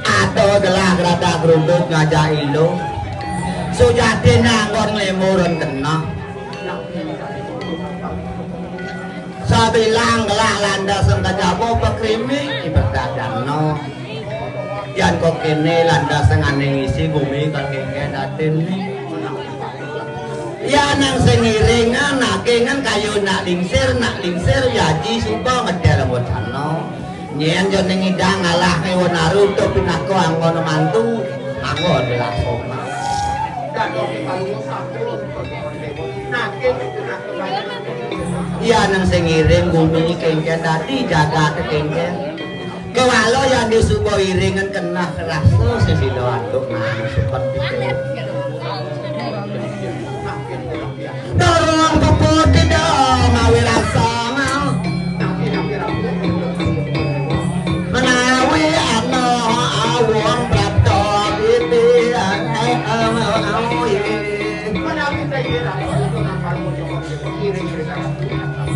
Atau adalah gerada geruduk ngajak ilu sujati nanggon lemuran kena sabilang gelah landasan kajabo pekrimi iberdadano yan kok ini landasan aneh isi bumi kakek datin ya nang sengiringan nakingan kayu nak lingsir yaji suka ngedel wotano nyen jo ning idang ngalah ke wonaru to pinako anggon mantu anggon langsung iya nang sengiring bumi kengken dadi jaga kengken kewalo yang disuko iringan kena keras sesilo aduk nah seperti itu dorong puput dong mawi rasa mau menawi ano awang prato biti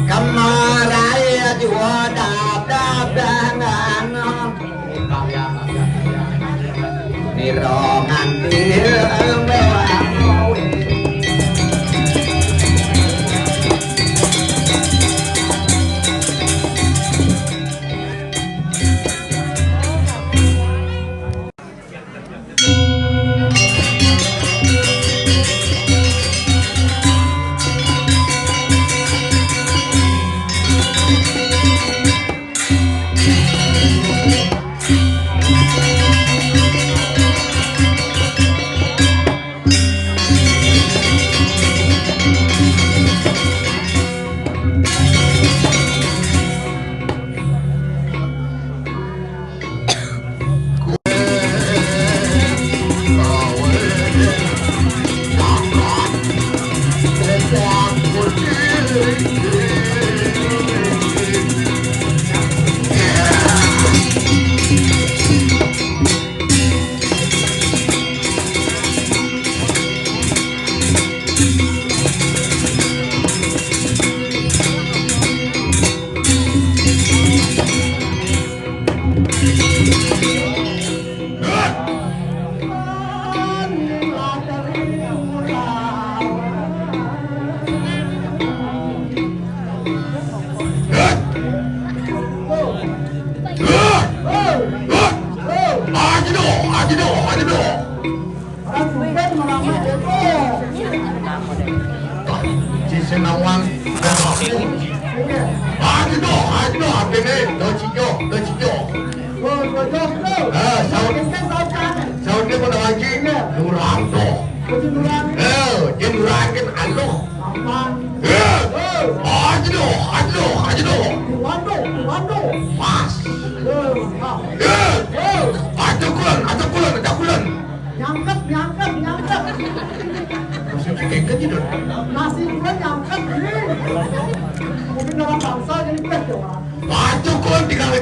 kamarai jua dap-dapangan nirongan bil mewah nasi gua nyangkat ini mungkin orang bangsa jadi best ya orang Baju kau tinggal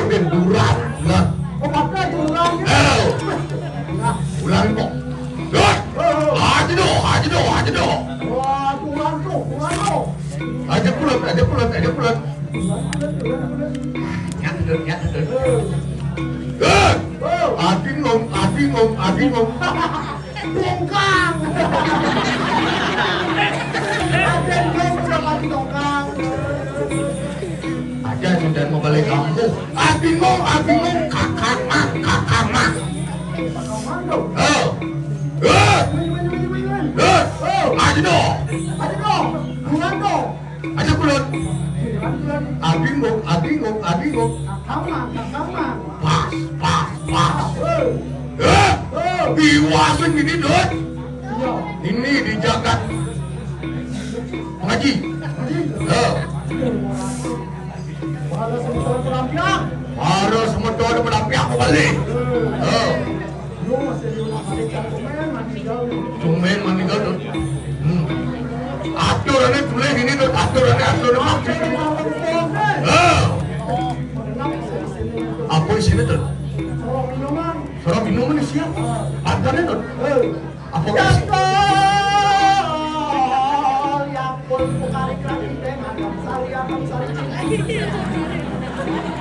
gendurang lah. oh pakai jurang Ulang kok. Haji do. wah jurang tuh Ada pulut. Nyat. Adi ngom. dongkang Ada sudah mau balik kampung. Adi ngom kakak mak. Haji do. Ada pulut. Adi ngom. Pas. Biwasan ini dot. Ini dijagat ngaji. Harus semeton pelampiak balik. Cuman meninggal dot. Aturannya tulis ini dot. Aturannya mati. Apa isinya dot? Serap minuman ini siapa? Antaranya dot. Apa isi?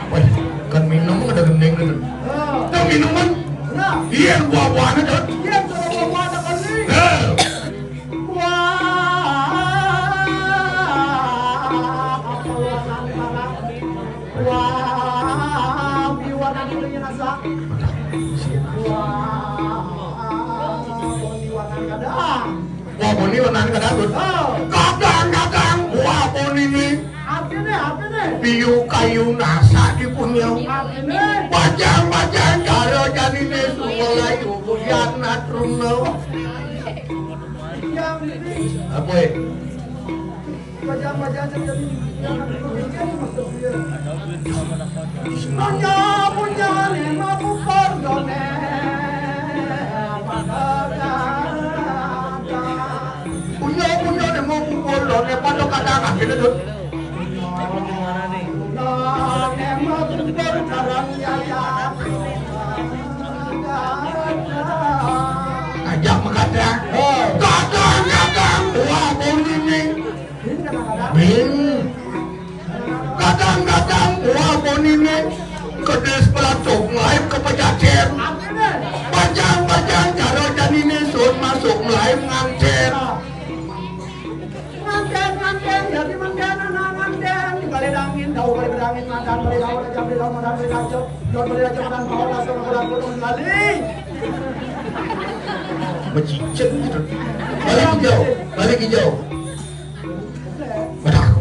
Wah, kan minum ada gendeng gitu. Itu minuman. Iya, buah-buahan itu. Iya, buah-buahan apa nih? Wah, biwana dulunya nasa. Wah, boni warnanya kadang. Kadang, wah boni ini. Apa nih? Piu kayu nasa di punya. Apa nih? Bajang karo janine mulai ubuyan natruno. Yang ini Apa ya? bajang-bajang jadi punya nema bukor done. Punya nih mau pukul lo nih pada kadang gitu tuh. Nema bukor karang yaya. Ajak mengadang. Kadang, wah boni ini. Bing. Kadang, wah boni ini. Kedes pelacok lain ke pejajar. Bajang karo janine sun masuk mulai ngancer. Manten, jadi manten, balik angin, tahu balik angin, mantan, balik tahu, jam balik tahu, mantan, balik tahu, jam balik tahu, mantan, tahu, langsung kurang sekali. Becicet gitu. Balik hijau. Benar.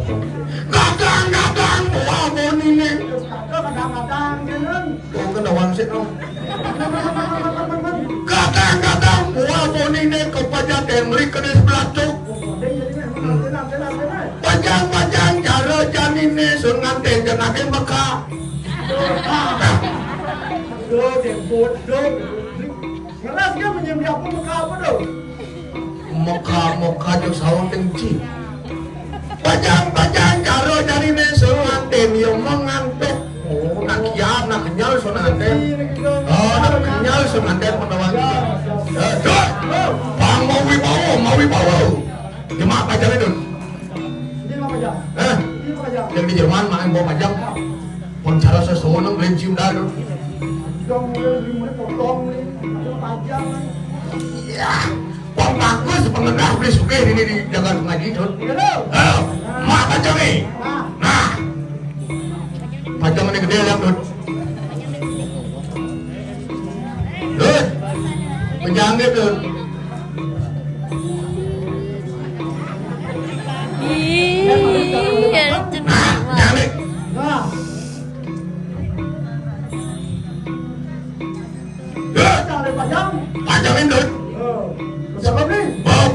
Kadang, wah boni ini. Kadang-kadang, jangan. Kau kena wangsit dong. Kadang, wah boni ini kepada temri kedes pelacok. Bajang cara janine sun nganten janake Mekah. Ngeras dia menyembah apa Mekah apa dong? Mekah jeung saung tengci. Bajang cara janine sun nganten yo mengantuk. Oh, nak kiam nak kenyal sun nganten. Oh, nak kenyal sun nganten menawangi. Dot. Bang mau wibawa. Jemaah pajang itu. Yang di Jerman main bawa pajang. Pun cara sesuatu belum cium dalu. Ya, wong bagus pengendah beli suke ini di jalan ngaji tuh. Mak pajang nih. Nah, pajang ini gede lah tuh. Tuh, penjangnya tuh. Jangan. Pajangin tuh. Siapa nih?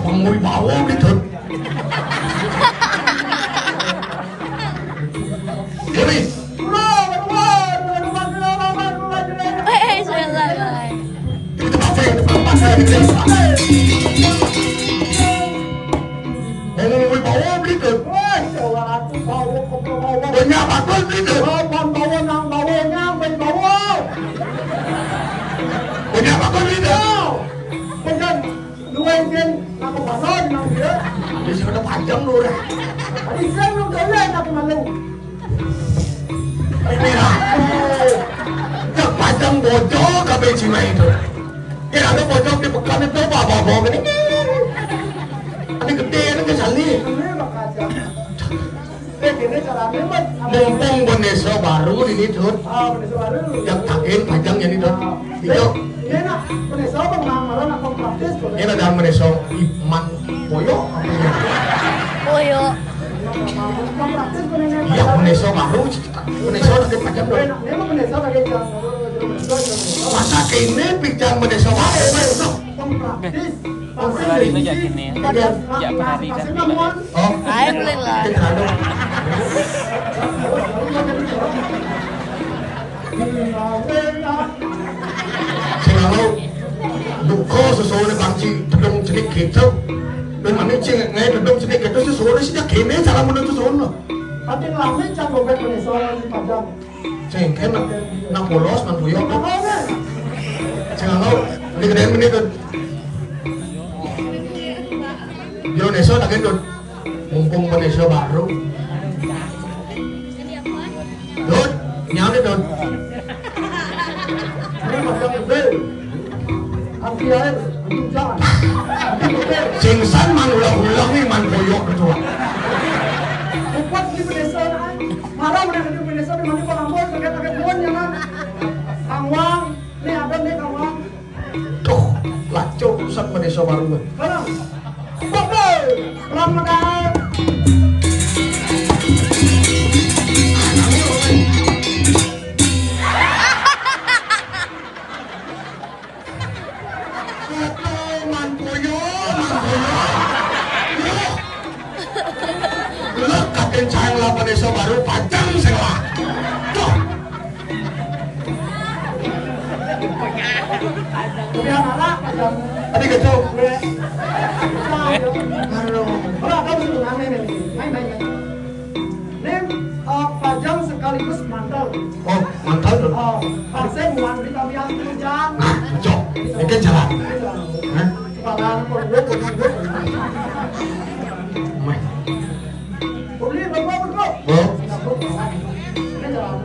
Pengui bawa gitu. Jadi, itu apa yang pasal di desa? Pengui bawa gitu. Banyak bagus gitu. Banyak bagus gitu. Di sini ada panjang lu dah. Merah. Yang panjang bojok kabeh cina itu. Ya ada bojok di pekan itu bawa-bawa ini. Ini gede ini kesali. Mumpung Beneso baru ini tuh. Yang takin panjang yang itu. Itu. Ini ada Beneso Iman Boyo. Boyo. Iya Beneso baru. Beneso takin panjang dong. Masa kini pijang Beneso baru. Hari ini ya gini ya hari kan Oh, Ayo lah. Selalu duko sesuatu bangci tedung jenik gitu. Dan mana cing ngai tedung jenik gitu sesuatu sih dia kene cara menuju sesuatu. Tapi lama cang gobek Venezuela di Padang. Cing kan nak polos man buyok. Selalu di kemudian menit tuh. Indonesia lagi tuh. Mumpung Indonesia baru. Tuh, Nyampe dong. Ini macam gede. Anti air, anti jalan. Singsan man ulang-ulang nih man boyok kedua. Buat di pedesaan, marah mereka di pedesaan di mana pengambil pakai buan ya kan. Kang Wang, nih ada nih Kang Wang. Tuh, laco rusak Desa Baru. Mana? Oke, Ramadan. Kencang lah Desa Baru panjang sewa. Tuh. Kemudian anak macam Tadi kecil. Ora kamu suruh main. Nih, pajang sekaligus mantel. Oh, mantel tuh. Pasien muan di kabian kerjaan. Nah, cocok. Ini kan jalan. Hah? Kepala gue. Mai. Beli berapa? Bo. Ini jalan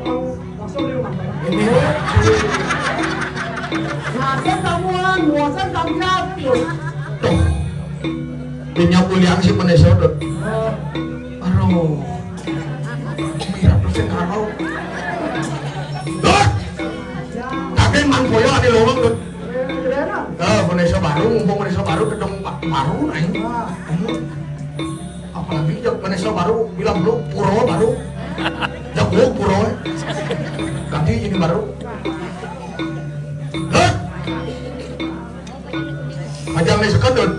langsung di rumah. Ini. Ngasen kamuan, muasan kabian. Tuh. Dinya kuliah si Desa tuh. Aduh. Mirap tuh sing karo. Dot. Kakek man boyo ade lorong tuh. Desa Baru, mumpung Desa Baru gedung baru nah ini. Apalagi jak Desa Baru bilang lu puro baru. Jak lu puro. Ganti jadi baru. Dot. Ajang nih sekendut.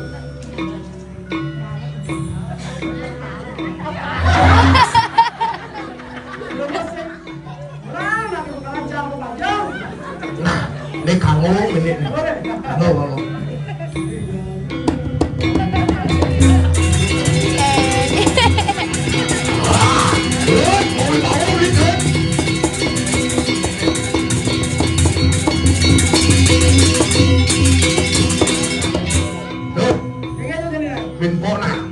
Nah, ini kamu ini. Kamu. Binpona.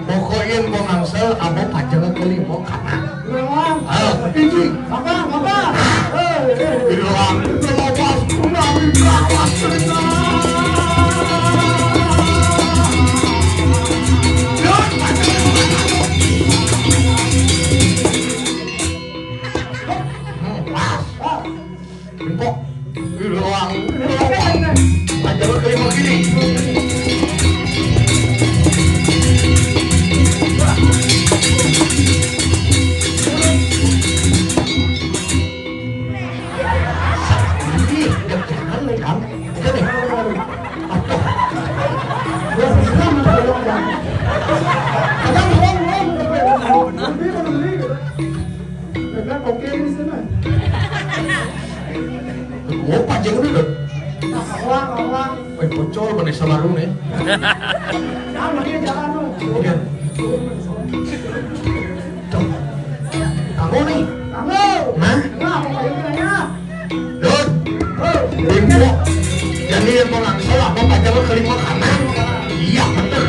Pokoknya mau ngangsel abang pajang kelima kana. Ini. Apa? Bilang terlawas kunami kawas cerita. Binpok. Bilang pajang kelima gini. Mau panjang dulu. Orang. Bocor Desa Baru nih. Jangan lagi jalan lu. Kemudian. Tuh. Kamu nih. Kamu. Hah? Nah, apa yang kiranya? Dut. Binpo. Jadi yang mau langsung apa pajang kelima kanan. Iya bener.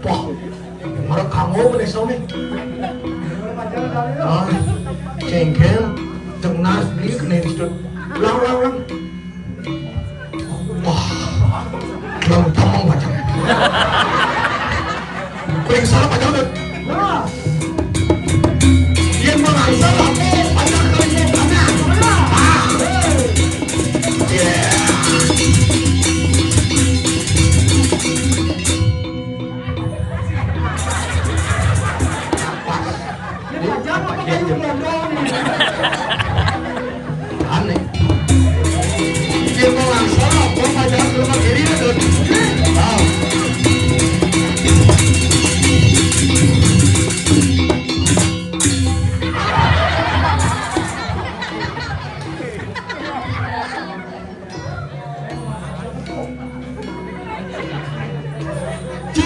Wah, marah kamu Desa nih. Cengkel, tengas beli kena disut. Ulang. Wah, belum tamang pajang. Kuring salah pajang tuh. Dia mengangsal apa pajang kelima kanan. Aneh. Dia mau langsung, mau pajang ke rumah kiri tuh.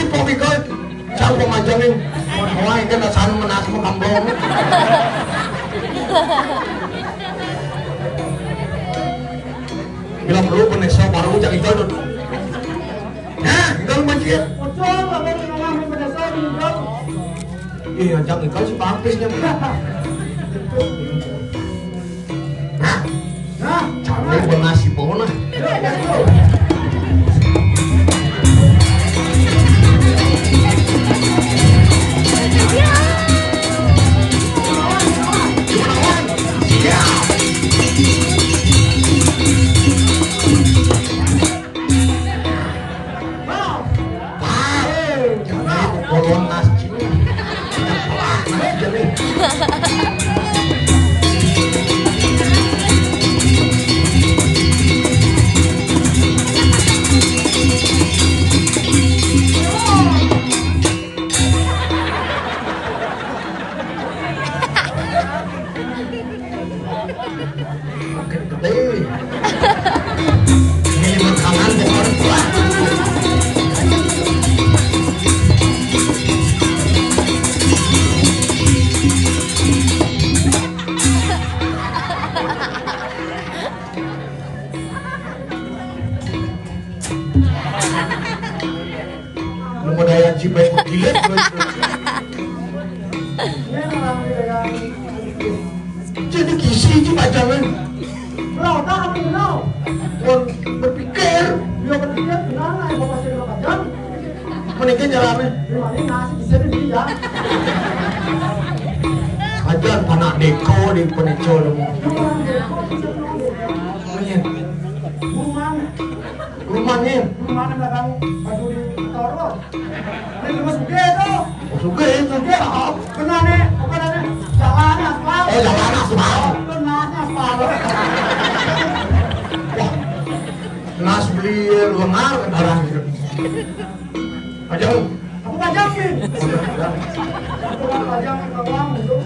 Mikol. Sang pemajang nih. Mau kan asan menas mo kamblong. Bilang perlu peneso baru jak itu. Nah, itu macet. Betul, apa yang ngalamin pada saya di Indo? Iya, jak itu si papisnya. Nah, Cantik benasi pona. Daya cipet gila. Jadi kisi itu pajangan. Lo tak apa lo? Berpikir Dia berpikir kenapa yang bapak saya pajang? menikah jalannya. Ini nasi di sini dia. Ajan panak deko di peneco dong. Rumahnya Mana belakang baju di toro? Ini cuma suge tu. suka itu. Benar nih, bukan nih. Jalan aspal. Jalan aspal. Benar aspal. Nas beli lengar ke barang gitu. Ajan. Aku pajangin. Aku pajang ke uang itu.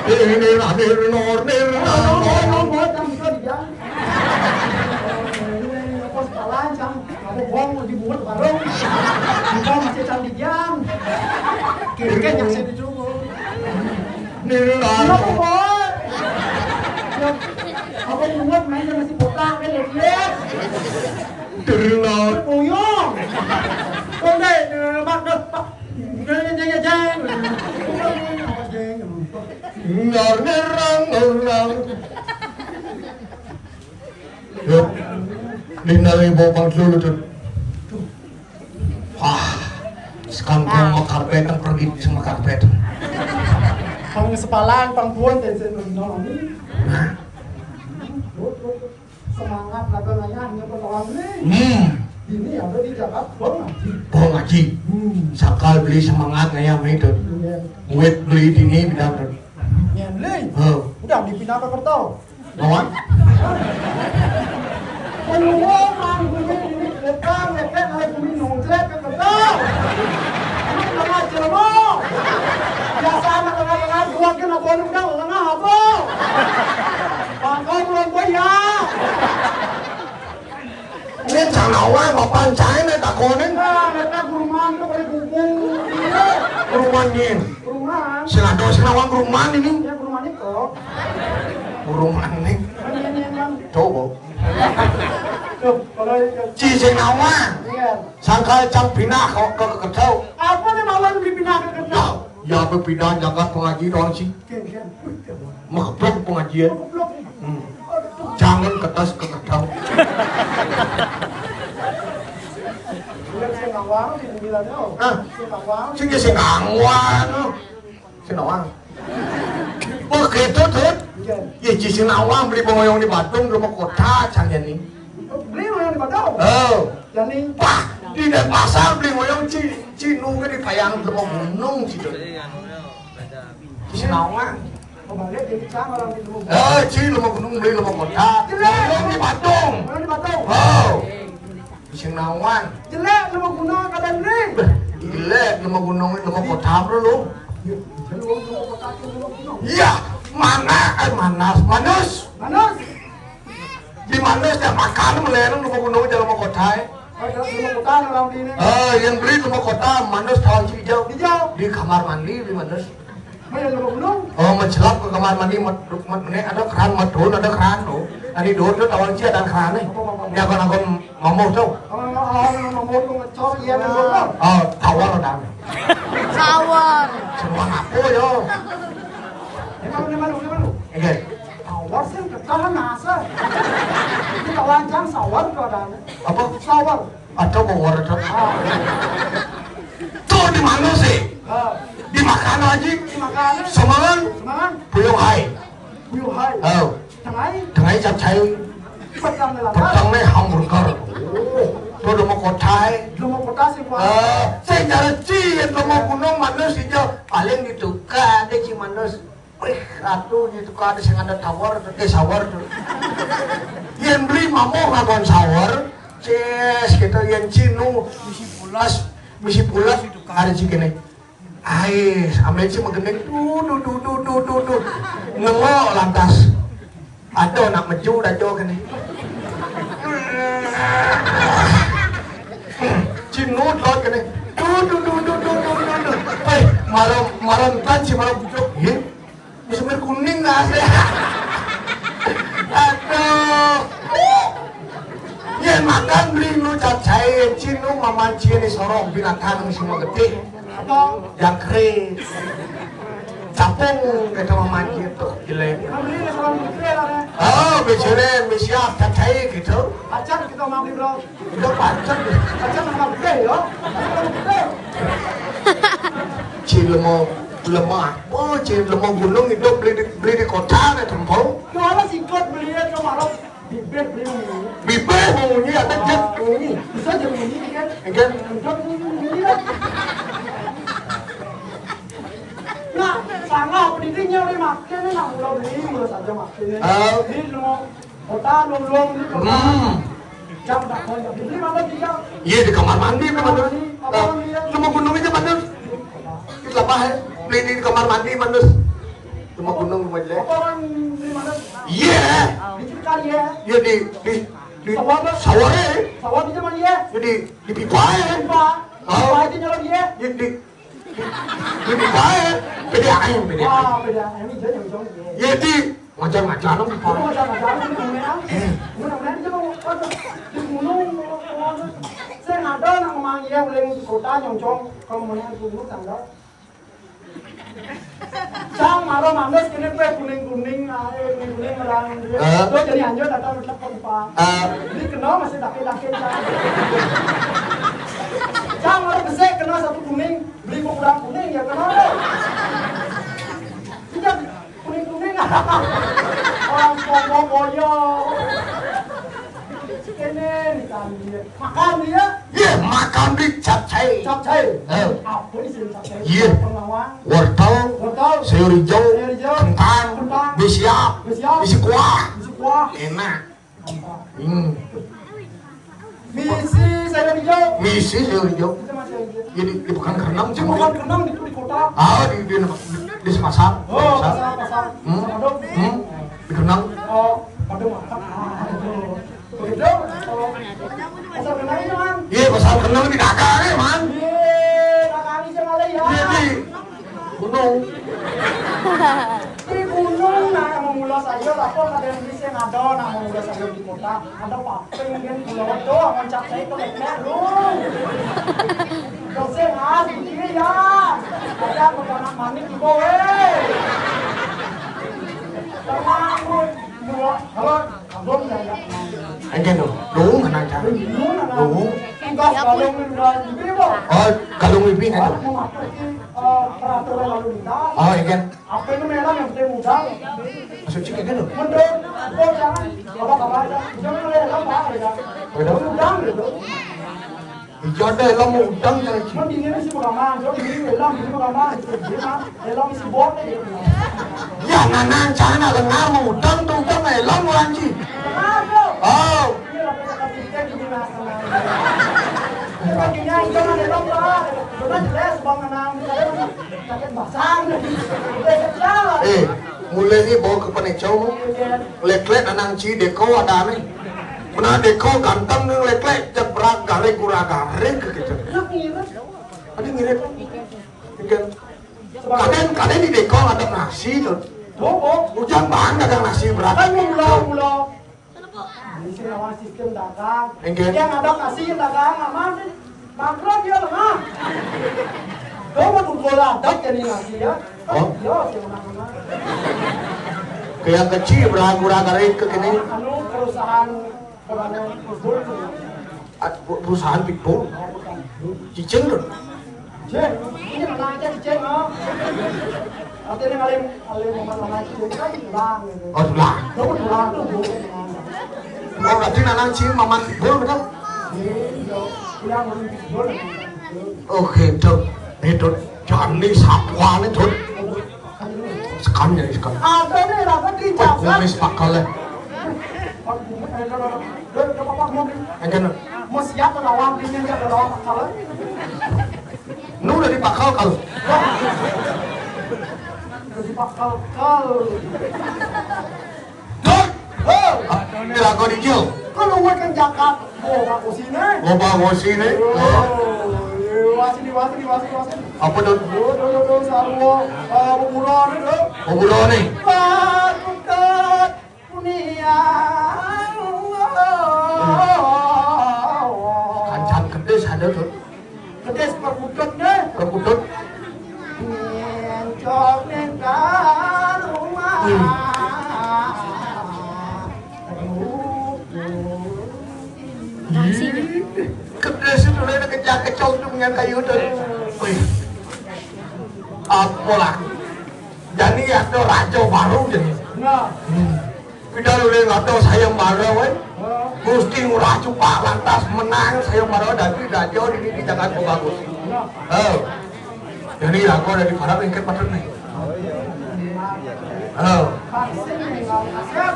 Nor jam itu dia. Pos kalah jam, kamu buang dibuat bareng. Kita masih jam di jam. Kira-kira yang saya dicoba. Kenapa boy? Apa buat main masih botak kan lihat. Terlalu Buyong. Con đây bác được jeng. Dinari bopang dulu tuh. Wah, sekarang mau karpet pergi sama karpet. Pang sepalan, pang buan tensen nolong ini. Semangat katanya hanya pertolongan ini. Ini ada di Jakarta, Bong ngaji. Sakal beli semangat ngayam itu. Wet beli di ini bidang tuh. Nyenli. Oh, Udah dipindah ke Kerto. lawan. Penuh mang bumi lekang lekang oleh bumi nongkrek ke Kerto. Ini lengah jelmo. Biasa anak lengah dua kena bonus dah lengah apa? Bangkau belum bayar. Nên chẳng nào ai mà bàn trái này cả con ấy. Mereka rumah tu boleh kumpul. Rumah nhìn. Rumah. Senado senawang rumah ini. Ya rumah ni kok. Rumah ini. Yang Coba. tuh kalau Chỉ senawang. iya. Sangka cang pindah ke ketau. Apa nih malam dipindah ke Kerto? Ya berpindah jagat pengaji doang sih. Ken. Mengeplok pengajian. Goblok. Jangan ketas ke ketau. Bukan Singawang di bilangnya. Ah. Singawang. Sing senawang. Senawang. Begitu tuh. Iya. Ya ci senawang beli pengoyong di Batung rumah kota canggih nih. Beli yang di Badau. Oh. Jadi Wah, di pasar beli ngoyong cinu ke di payang lemah gunung situ. Ci senawang. kembali jadi cang orang di rumah. Ci lemah gunung beli lemah kota. Ngoyong di Batung. Orang di Badau. Oh. Ci senawang. Jelek rumah gunung kadang ni. Gile lemah gunung lemah kota bro lu. Jadi rumah kota itu rumah gunung. Iya, manus. Manus. Di manus ya makan melenong lemah gunung aja lemah kota. Ada rumah kota orang di ini. Yang beli lemah kota manus tahun hijau. Hijau. Di kamar mandi di manus. Mana rumah gunung? Oh, mencelap ke kamar mandi ada keran medun, ada keran tuh. Tadi dulu tuh tawang cia dan keran nih. Ya kan aku ngomong tuh. Orang mau ngecor iya dan ngomong. Oh, tawar udah. Sawar. Semua ngapu yo. Di mana? Oke. Sawar sih kekalan nasa. Kita lancang sawar tu ada. Apa? Sawar. Atau bawar tuh. Tuh di mana sih? Di makan aja. Makan. Semangan. Semangat. Puyuh hai. Puyuh hai. Oh. Tengah. Tengah jam cai. Petang ni lah. Petang nih hamburger. Tuh udah mau kotai. Rumah kota sih pak. Saya jalan cian lemah gunung manus hijau paling ditukar deh ci manus. Ratu ditukar ada yang ada tawar, sawar tuh. Yang beli mamu ngagon sawar, ces gitu yang cinu misi pulas ada ci gini. Ais, ambil ci mengendeng tuh ngengok lantas. Ada nak meju dah jauh gini. Cinut lot kene. Hei, malam kan si malam bujuk. Ye. Bisa kuning enggak sih? Aduh. Ya makan beli nu cacai cinu maman cini sorong binatang semua gede. Jangkrik. Capung kata maman gitu. Gile. Beli ni orang beli lah. Oh, bicara siap cacai gitu. Acak kita mau beli bro. Itu pancet. Acak nak beli yo. Lemah. Oh, lemah gunung itu beli di kota nih tempel. Kalau singkot beli ke marok bibet beli ni. Bibir bunyi ada jet bunyi. Bisa jadi ni kan? Kan? Untuk beli lah. Nah, sangat pendidikannya ni makan ni nak mula beli mula saja makan ni. Ni lo kota long ni kota. Jam dah kau jadi beli mana dia? Iya di kamar mandi mana? Lemah gunung itu mana? Kita apa? Beli di kamar mandi mana? Rumah gunung rumah jelek. Apa orang di mana? Iya. Di Cikari ya. Iya di sawah. Sawah di mana ya? Jadi di pipa ya. Pipa. Pipa itu nyala dia. Di pipa ya. Beda air beda. Ah, beda. Ini jadi yang jauh. Iya di macam-macam dong pipa. Macam-macam di mana? Mudah-mudahan itu di gunung. Saya ada nak manggil oleh kota nyongcong kalau mana gunung tangga. Cang marah mandas kini kue kuning orang dia. Tuh jadi anjur datang letak pipa. Ini kenal masih dake-dake cang. Cang marah besek kenal satu kuning beli kurang kuning ya kenal. Tidak kuning orang komo boyo. Kene nih dia makan dia. Iya makan di capcay. Capcay. Apa ini sih capcay? Iya. Pengawang. Wortel, sayur hijau, kentang, besiap, besi kuah, enak. Misi sayur hijau. Misi sayur hijau. Itu masih aja. Jadi bukan kerenam Itu cuma. bukan kenang di kota. Di pasar. Oh, pasar. Padung. Di kerenam. Oh, padung makan. Begitu. Pasar kenang itu man. Iya pasar kerenam di Dakar ya man. Kakak ini malah ya. Iya di gunung. Di gunung nah mengulas sayur apa ada yang bisa ngado nah mengulas sayur di kota ada paping kan pulau itu ngoncak saya itu lebar lu dosen begini ya ada makanan manis di bawah tenang halo belum ya Enggak dong, đúng khả năng chán. Đúng. enggak kalau udah di bawah Kalau mimpi kan. peraturan lalu lintas Oh, iya. apa itu merah yang penting mudah Masuk cik kan dong. mundur oh jangan apa aja jangan lelah pak ya mudah gitu Hijau ada elang udang cari cik. kan ini sih bagaimana jadi ini lelah ini bagaimana jadi mah lelah isi bot gitu Ya nanang cana lengar mau udang tuh udang elang orang cik. kenapa Oh. ini lah kita kita gini lah kakinya itu kan lelah pak benar jelas bang nenang sakit basah Mulai ni bawa ke penecau lek-lek nanang cik deko ada nih. Pernah deko ganteng nih lek-lek jebrak garing kurang garing ke kita. Ada ngirit. Ikan kadang di deko ada nasi tuh. Hujan bang ada nasi berapa? Kan mulau. Ini sih namanya sistem dagang. Yang ada kasih dagang aman. Bangkrut dia lah. Kau mau bola dak jadi nasi ya? Oh. Ya, mana-mana. Yang kecil berapa kurang garing ke kini? Anu perusahaan Perusahaan pitbull. Cicing tuh. Cek, ini mana aja cek ah. Artinya alim mana cek kan tulang gitu. Oh tulang. Kamu tulang tuh bukan. Oh berarti nanang cik maman pitbull betul? Tulang orang pitbull. Oke tuh. Itu jangan nih sapwa nih tuh. Sekan ya sekan. Ada nih rapat di Wah kumis pakalnya. Enggak no. Mau siap menawang dingin ya menawang kalau. Nu udah dipakal kalau. Jadi bakal kal. Dot. Ini lagu dijil. Kalau gue kan jakat, bawa ke sini. Bawa sini. Wasini. Apa dot? Sarwo, pemulon itu. Ngobrol nih. Patutat punia. Kancan kedes ada tuh. Kedes perpututnya. Keputut. Encok nengkar rumah. Kedes itu udah kejak kecok tuh dengan kayu tuh. Wih. Apa lah? Jadi ada raja baru jadi. Nah, Kita udah nggak tahu sayang baru, weh. Gusti ngurah cupak lantas menang sayang baru dari raja ini jangan bagus. Oh, jadi aku ada di para bengkel patut nih. Oh, vaksin tinggal siap.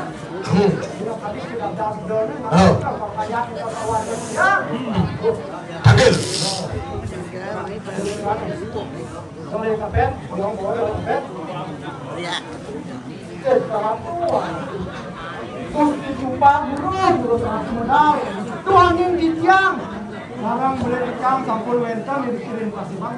Tadi sudah daftar. Oh. Kayak kita tawarin ya. Tanggil. Sorry kapet, bolong kapet. Salah tua. Terus dijumpa dulu sangat modal. Tuangin di tiang. Larang boleh di tiang sampul wenta dikirim kasih bang.